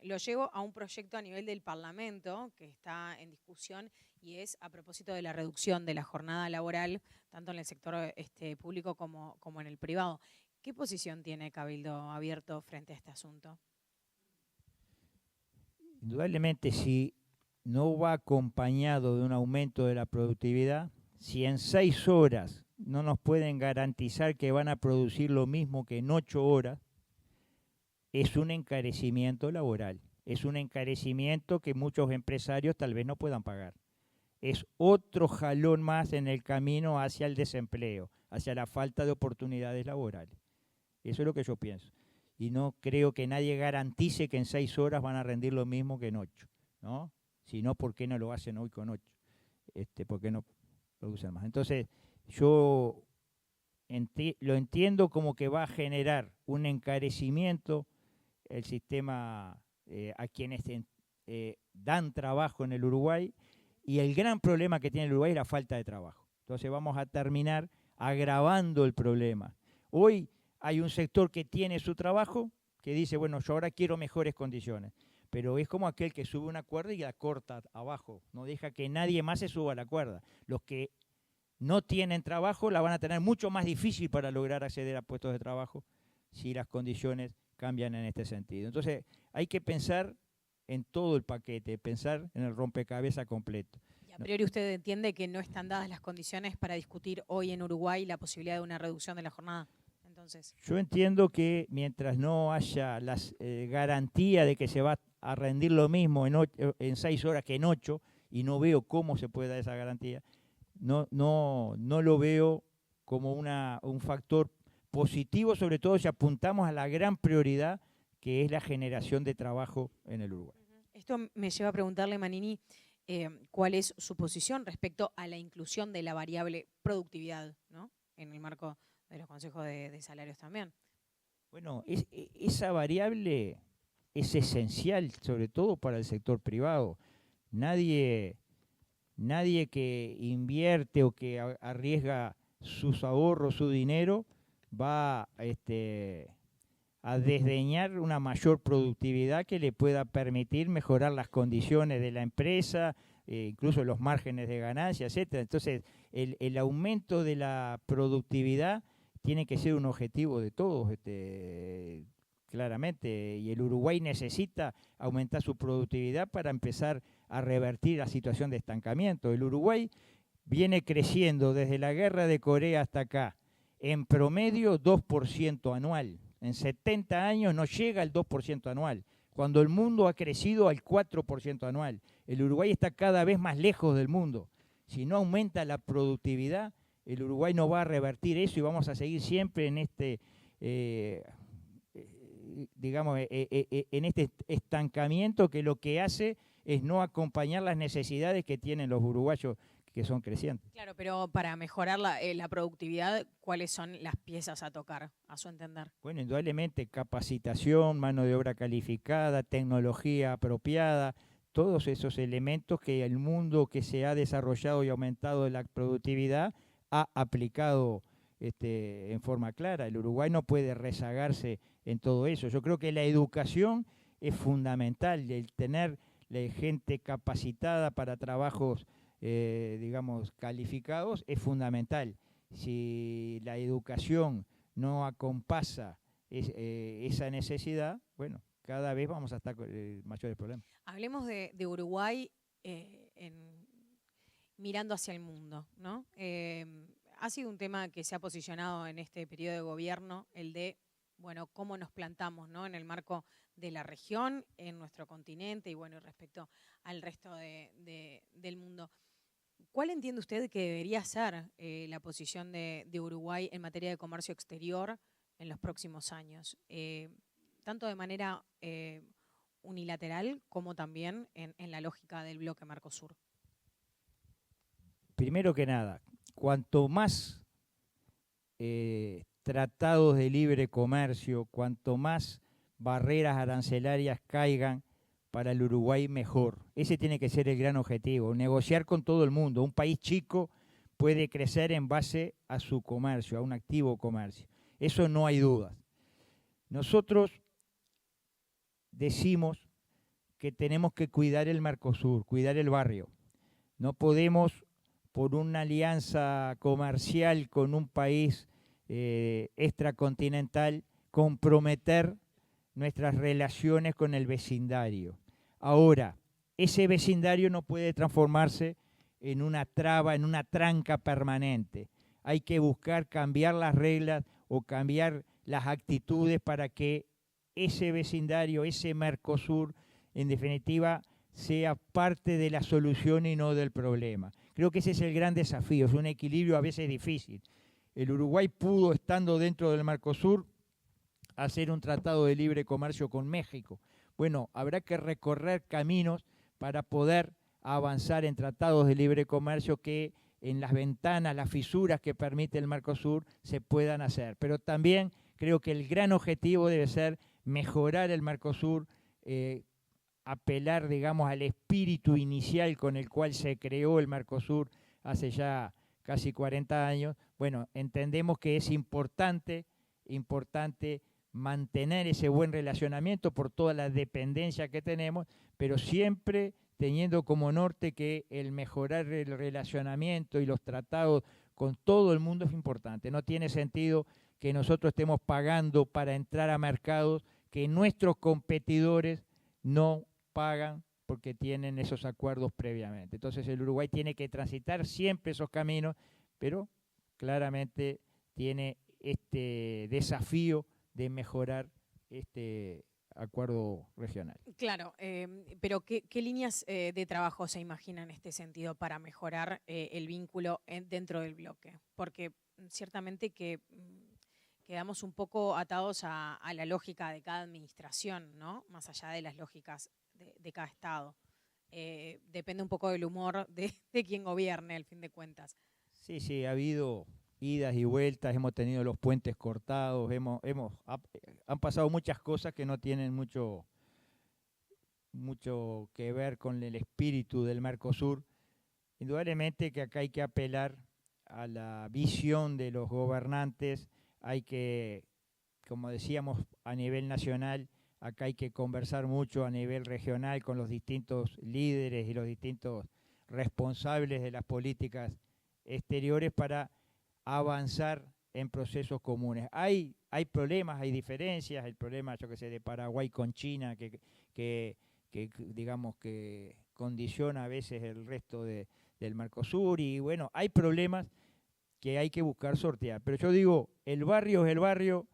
lo llevo a un proyecto a nivel del Parlamento que está en discusión y es a propósito de la reducción de la jornada laboral, tanto en el sector público como en el privado. ¿Qué posición tiene Cabildo Abierto frente a este asunto? Indudablemente, si no va acompañado de un aumento de la productividad, si en 6 horas no nos pueden garantizar que van a producir lo mismo que en 8 horas, es un encarecimiento laboral, es un encarecimiento que muchos empresarios tal vez no puedan pagar. Es otro jalón más en el camino hacia el desempleo, hacia la falta de oportunidades laborales. Eso es lo que yo pienso. Y no creo que nadie garantice que en 6 horas van a rendir lo mismo que en 8, ¿no? Si no, ¿por qué no lo hacen hoy con 8? ¿Por qué no producen más? Entonces, yo lo entiendo como que va a generar un encarecimiento el sistema a quienes dan trabajo en el Uruguay, y el gran problema que tiene el Uruguay es la falta de trabajo. Entonces vamos a terminar agravando el problema. Hoy hay un sector que tiene su trabajo, que dice, bueno, yo ahora quiero mejores condiciones, pero es como aquel que sube una cuerda y la corta abajo, no deja que nadie más se suba a la cuerda. Los que no tienen trabajo la van a tener mucho más difícil para lograr acceder a puestos de trabajo si las condiciones cambian en este sentido. Entonces hay que pensar en todo el paquete, pensar en el rompecabezas completo. Y a priori usted entiende que no están dadas las condiciones para discutir hoy en Uruguay la posibilidad de una reducción de la jornada. Entonces, yo entiendo que mientras no haya la garantía de que se va a rendir lo mismo en 6 horas que en 8, y no veo cómo se puede dar esa garantía, no lo veo como un factor positivo, sobre todo si apuntamos a la gran prioridad que es la generación de trabajo en el Uruguay. Esto me lleva a preguntarle, Manini, cuál es su posición respecto a la inclusión de la variable productividad, ¿no?, en el marco de los consejos de salarios también. Bueno, esa variable es esencial, sobre todo para el sector privado. Nadie que invierte o que arriesga sus ahorros, su dinero, va a desdeñar una mayor productividad que le pueda permitir mejorar las condiciones de la empresa, incluso los márgenes de ganancia, etcétera. Entonces, el aumento de la productividad tiene que ser un objetivo de todos, claramente, y el Uruguay necesita aumentar su productividad para empezar a revertir la situación de estancamiento. El Uruguay viene creciendo desde la guerra de Corea hasta acá, en promedio 2% anual. En 70 años no llega al 2% anual, cuando el mundo ha crecido al 4% anual. El Uruguay está cada vez más lejos del mundo. Si no aumenta la productividad, el Uruguay no va a revertir eso y vamos a seguir siempre en este, en este estancamiento que lo que hace es no acompañar las necesidades que tienen los uruguayos, que son crecientes. Claro, pero para mejorar la productividad, ¿cuáles son las piezas a tocar, a su entender? Bueno, indudablemente capacitación, mano de obra calificada, tecnología apropiada, todos esos elementos que el mundo que se ha desarrollado y aumentado la productividad ha aplicado en forma clara. El Uruguay no puede rezagarse en todo eso. Yo creo que la educación es fundamental, el tener gente capacitada para trabajos calificados es fundamental. Si la educación no acompasa esa necesidad, bueno, cada vez vamos a estar con mayores problemas. Hablemos de Uruguay mirando hacia el mundo, ¿no? Ha sido un tema que se ha posicionado en este periodo de gobierno, el de, bueno, cómo nos plantamos, ¿no?, en el marco de la región, en nuestro continente y, bueno, respecto al resto del mundo. ¿Cuál entiende usted que debería ser la posición de Uruguay en materia de comercio exterior en los próximos años? Tanto de manera unilateral como también en la lógica del bloque Mercosur. Primero que nada, cuanto más tratados de libre comercio, cuanto más barreras arancelarias caigan para el Uruguay, mejor. Ese tiene que ser el gran objetivo, negociar con todo el mundo. Un país chico puede crecer en base a su comercio, a un activo comercio. Eso no hay dudas. Nosotros decimos que tenemos que cuidar el Mercosur, cuidar el barrio. No podemos, por una alianza comercial con un país extracontinental, comprometer nuestras relaciones con el vecindario. Ahora, ese vecindario no puede transformarse en una traba, en una tranca permanente. Hay que buscar cambiar las reglas o cambiar las actitudes para que ese vecindario, ese Mercosur, en definitiva, sea parte de la solución y no del problema. Creo que ese es el gran desafío, es un equilibrio a veces difícil. El Uruguay pudo, estando dentro del Mercosur, hacer un tratado de libre comercio con México. Bueno, habrá que recorrer caminos para poder avanzar en tratados de libre comercio que en las ventanas, las fisuras que permite el Mercosur se puedan hacer. Pero también creo que el gran objetivo debe ser mejorar el Mercosur, apelar, digamos, al espíritu inicial con el cual se creó el Mercosur hace ya casi 40 años. Bueno, entendemos que es importante mantener ese buen relacionamiento por toda la dependencia que tenemos, pero siempre teniendo como norte que el mejorar el relacionamiento y los tratados con todo el mundo es importante. No tiene sentido que nosotros estemos pagando para entrar a mercados que nuestros competidores no pagan porque tienen esos acuerdos previamente. Entonces el Uruguay tiene que transitar siempre esos caminos, pero claramente tiene este desafío de mejorar este acuerdo regional. Claro, pero ¿qué líneas de trabajo se imaginan en este sentido para mejorar el vínculo dentro del bloque? Porque ciertamente que quedamos un poco atados a la lógica de cada administración, ¿no? Más allá de las lógicas de cada estado. Depende un poco del humor de quien gobierne, al fin de cuentas. Sí, ha habido idas y vueltas, hemos tenido los puentes cortados, han pasado muchas cosas que no tienen mucho que ver con el espíritu del Mercosur. Indudablemente que acá hay que apelar a la visión de los gobernantes, hay que, como decíamos, a nivel nacional, acá hay que conversar mucho a nivel regional con los distintos líderes y los distintos responsables de las políticas exteriores para avanzar en procesos comunes. Hay problemas, hay diferencias, el problema, yo que sé, de Paraguay con China, que digamos que condiciona a veces el resto del Mercosur, y bueno, hay problemas que hay que buscar sortear. Pero yo digo, el barrio es el barrio,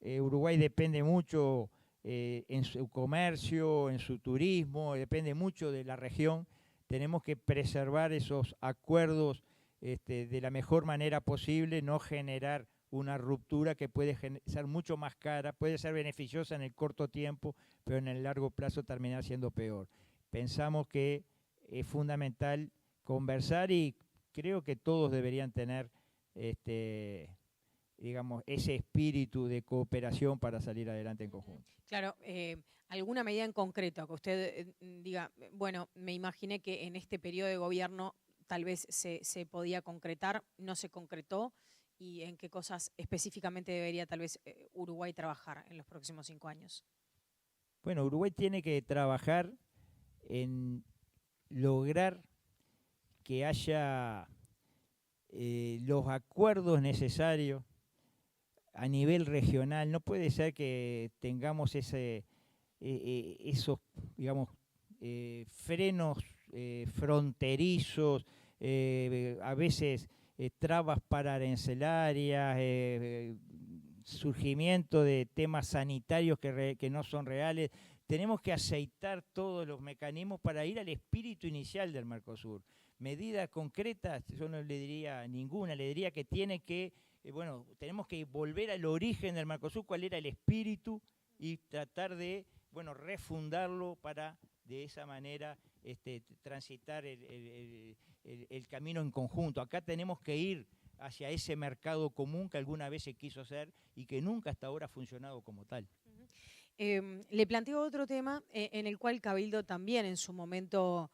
Uruguay depende mucho en su comercio, en su turismo, depende mucho de la región, tenemos que preservar esos acuerdos de la mejor manera posible, no generar una ruptura que puede ser mucho más cara, puede ser beneficiosa en el corto tiempo, pero en el largo plazo terminar siendo peor. Pensamos que es fundamental conversar y creo que todos deberían tener digamos, ese espíritu de cooperación para salir adelante en conjunto. Claro, ¿alguna medida en concreto que usted diga, bueno, me imaginé que en este periodo de gobierno tal vez se podía concretar, no se concretó, y en qué cosas específicamente debería tal vez Uruguay trabajar en los próximos 5 años? Bueno, Uruguay tiene que trabajar en lograr que haya los acuerdos necesarios a nivel regional. No puede ser que tengamos esos, digamos, frenos fronterizos, a veces trabas para arancelarias, surgimiento de temas sanitarios que no son reales. Tenemos que aceitar todos los mecanismos para ir al espíritu inicial del Mercosur. Medidas concretas, yo no le diría ninguna, le diría que bueno, tenemos que volver al origen del Mercosur, cuál era el espíritu, y tratar de, bueno, refundarlo para de esa manera transitar el camino en conjunto. Acá tenemos que ir hacia ese mercado común que alguna vez se quiso hacer y que nunca hasta ahora ha funcionado como tal. Le planteo otro tema en el cual Cabildo también en su momento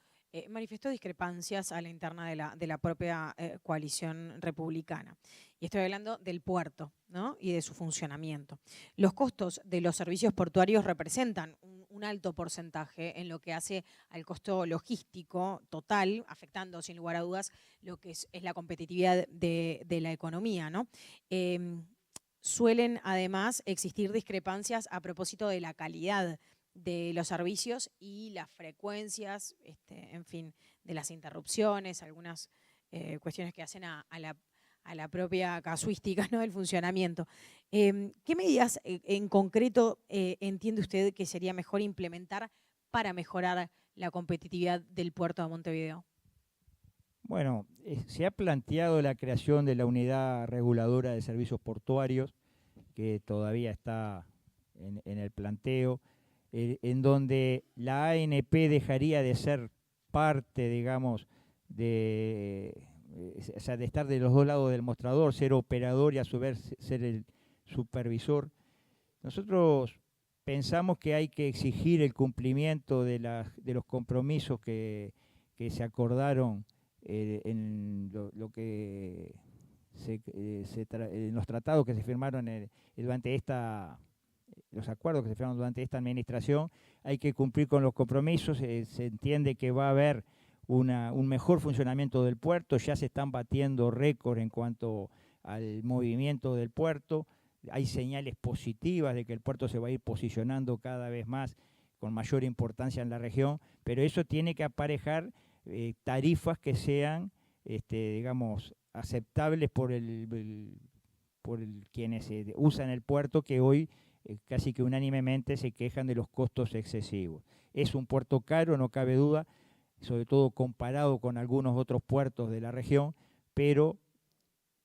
manifestó discrepancias a la interna de la propia coalición republicana. Y estoy hablando del puerto, ¿no? Y de su funcionamiento. Los costos de los servicios portuarios representan un alto porcentaje en lo que hace al costo logístico total, afectando sin lugar a dudas lo que es la competitividad de la economía, ¿no? Suelen además existir discrepancias a propósito de la calidad de los servicios y las frecuencias, en fin, de las interrupciones, algunas cuestiones que hacen a la propia casuística, ¿no?, del funcionamiento. ¿Qué medidas en concreto entiende usted que sería mejor implementar para mejorar la competitividad del puerto de Montevideo? Bueno, se ha planteado la creación de la Unidad Reguladora de Servicios Portuarios, que todavía está en el planteo, en donde la ANP dejaría de ser parte, digamos, o sea, de estar de los dos lados del mostrador, ser operador y a su vez ser el supervisor. Nosotros pensamos que hay que exigir el cumplimiento de los compromisos que se acordaron en lo que en los tratados que se firmaron durante los acuerdos que se firmaron durante esta administración. Hay que cumplir con los compromisos. Se entiende que va a haber un mejor funcionamiento del puerto. Ya se están batiendo récords en cuanto al movimiento del puerto. Hay señales positivas de que el puerto se va a ir posicionando cada vez más con mayor importancia en la región, pero eso tiene que aparejar tarifas que sean, digamos, aceptables por quienes usan el puerto, que hoy casi que unánimemente se quejan de los costos excesivos. Es un puerto caro, no cabe duda, sobre todo comparado con algunos otros puertos de la región, pero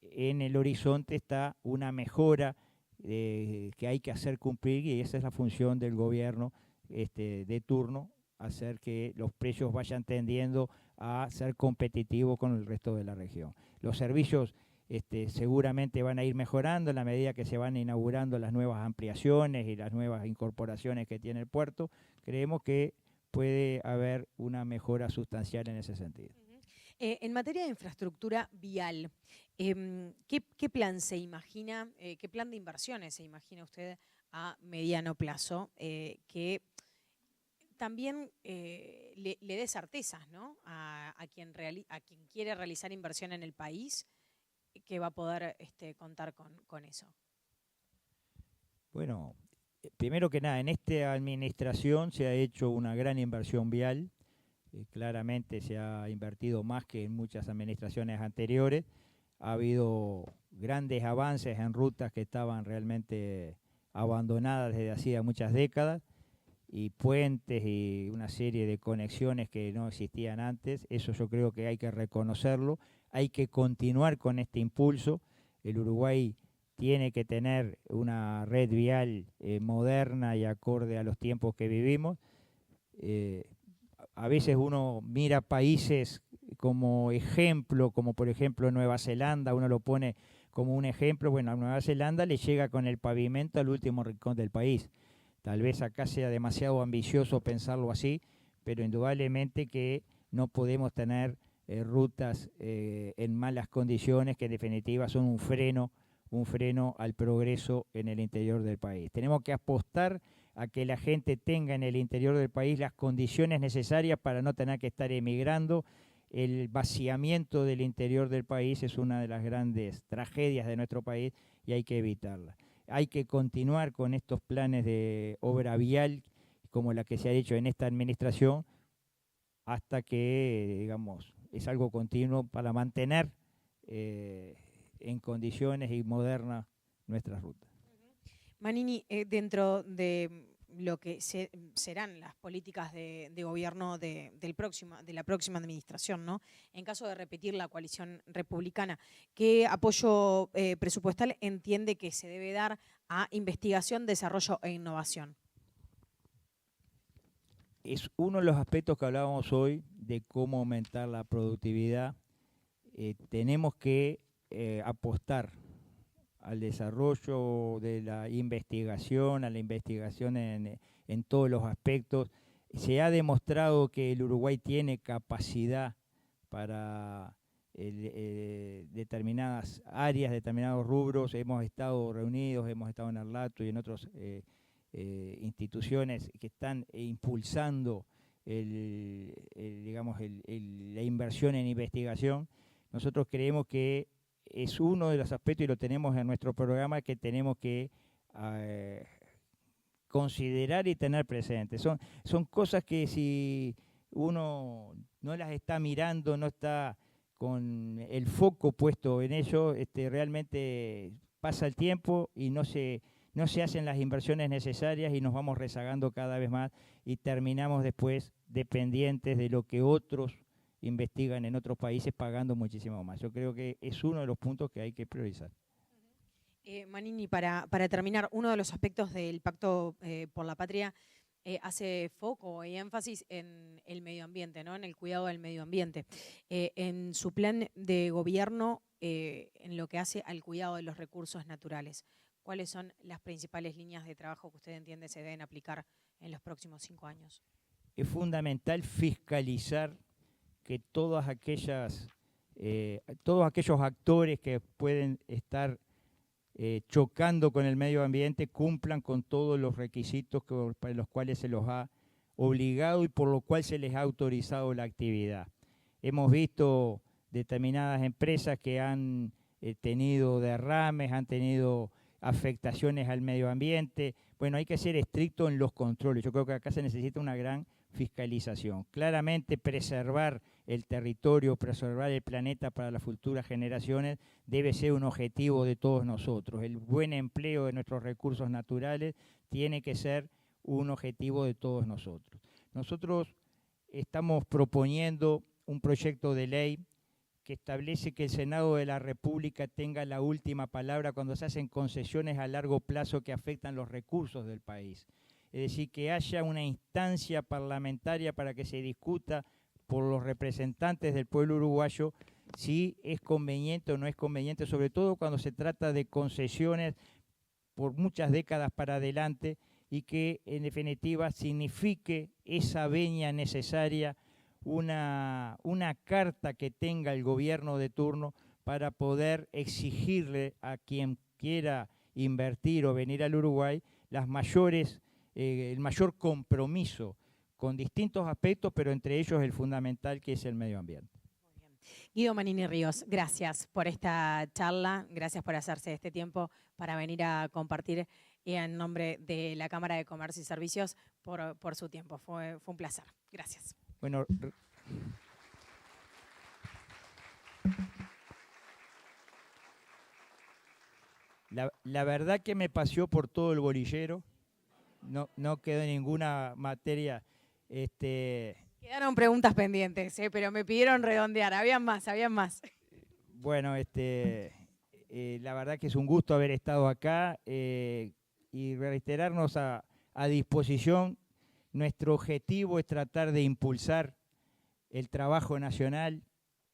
en el horizonte está una mejora que hay que hacer cumplir, y esa es la función del gobierno de turno, hacer que los precios vayan tendiendo a ser competitivos con el resto de la región. Los servicios seguramente van a ir mejorando en la medida que se van inaugurando las nuevas ampliaciones y las nuevas incorporaciones que tiene el puerto. Creemos que puede haber una mejora sustancial en ese sentido. En materia de infraestructura vial, ¿qué plan se imagina, qué plan de inversiones se imagina usted a mediano plazo que también le dé certezas, ¿no?, a quien quiere realizar inversión en el país, que va a poder contar con eso? Bueno, primero que nada, en esta administración se ha hecho una gran inversión vial. Claramente se ha invertido más que en muchas administraciones anteriores. Ha habido grandes avances en rutas que estaban realmente abandonadas desde hacía muchas décadas, y puentes y una serie de conexiones que no existían antes. Eso yo creo que hay que reconocerlo. Hay que continuar con este impulso. El Uruguay tiene que tener una red vial moderna y acorde a los tiempos que vivimos. A veces uno mira países como ejemplo, como por ejemplo Nueva Zelanda, uno lo pone como un ejemplo. Bueno, a Nueva Zelanda le llega con el pavimento al último rincón del país. Tal vez acá sea demasiado ambicioso pensarlo así, pero indudablemente que no podemos tener rutas en malas condiciones, que en definitiva son un freno al progreso en el interior del país. Tenemos que apostar a que la gente tenga en el interior del país las condiciones necesarias para no tener que estar emigrando. El vaciamiento del interior del país es una de las grandes tragedias de nuestro país y hay que evitarla. Hay que continuar con estos planes de obra vial como la que se ha hecho en esta administración, hasta que, digamos, es algo continuo para mantener en condiciones y modernas nuestras rutas. Manini, dentro de lo que serán las políticas de gobierno de la próxima administración, ¿no?, en caso de repetir la coalición republicana, ¿qué apoyo presupuestal entiende que se debe dar a investigación, desarrollo e innovación? Es uno de los aspectos que hablábamos hoy de cómo aumentar la productividad. Tenemos que apostar al desarrollo de la investigación, a la investigación en todos los aspectos. Se ha demostrado que el Uruguay tiene capacidad para determinadas áreas, determinados rubros. Hemos estado reunidos, hemos estado en Arlato y en otros instituciones que están impulsando la inversión en investigación. Nosotros creemos que es uno de los aspectos, y lo tenemos en nuestro programa, que tenemos que considerar y tener presentes. Son cosas que si uno no las está mirando, no está con el foco puesto en ello, realmente pasa el tiempo y no se hacen las inversiones necesarias y nos vamos rezagando cada vez más y terminamos después dependientes de lo que otros investigan en otros países pagando muchísimo más. Yo creo que es uno de los puntos que hay que priorizar. Manini, para terminar, uno de los aspectos del Pacto por la Patria hace foco y énfasis en el medio ambiente, ¿no? En el cuidado del medio ambiente. En su plan de gobierno, en lo que hace al cuidado de los recursos naturales, ¿cuáles son las principales líneas de trabajo que usted entiende se deben aplicar en los próximos 5 años? Es fundamental fiscalizar que todos aquellos actores que pueden estar chocando con el medio ambiente cumplan con todos los requisitos para los cuales se los ha obligado y por lo cual se les ha autorizado la actividad. Hemos visto determinadas empresas que han tenido derrames, han tenido afectaciones al medio ambiente. Bueno, hay que ser estricto en los controles. Yo creo que acá se necesita una gran fiscalización. Claramente preservar el territorio, preservar el planeta para las futuras generaciones debe ser un objetivo de todos nosotros. El buen empleo de nuestros recursos naturales tiene que ser un objetivo de todos nosotros. Nosotros estamos proponiendo un proyecto de ley que establece que el Senado de la República tenga la última palabra cuando se hacen concesiones a largo plazo que afectan los recursos del país. Es decir, que haya una instancia parlamentaria para que se discuta por los representantes del pueblo uruguayo si es conveniente o no es conveniente, sobre todo cuando se trata de concesiones por muchas décadas para adelante y que en definitiva signifique esa venia necesaria, una carta que tenga el gobierno de turno para poder exigirle a quien quiera invertir o venir al Uruguay el mayor compromiso con distintos aspectos, pero entre ellos el fundamental, que es el medio ambiente. Muy bien. Guido Manini Ríos, gracias por esta charla, gracias por hacerse este tiempo para venir a compartir en nombre de la Cámara de Comercio y Servicios por su tiempo. Fue un placer. Gracias. Bueno, la verdad que me paseó por todo el bolillero. No quedó ninguna materia. Quedaron preguntas pendientes, pero me pidieron redondear. Habían más. Bueno, la verdad que es un gusto haber estado acá y reiterarnos a disposición. Nuestro objetivo es tratar de impulsar el trabajo nacional,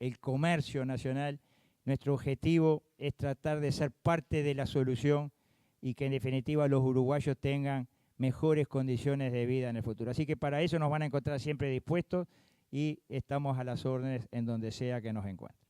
el comercio nacional. Nuestro objetivo es tratar de ser parte de la solución y que en definitiva los uruguayos tengan mejores condiciones de vida en el futuro. Así que para eso nos van a encontrar siempre dispuestos y estamos a las órdenes en donde sea que nos encuentren.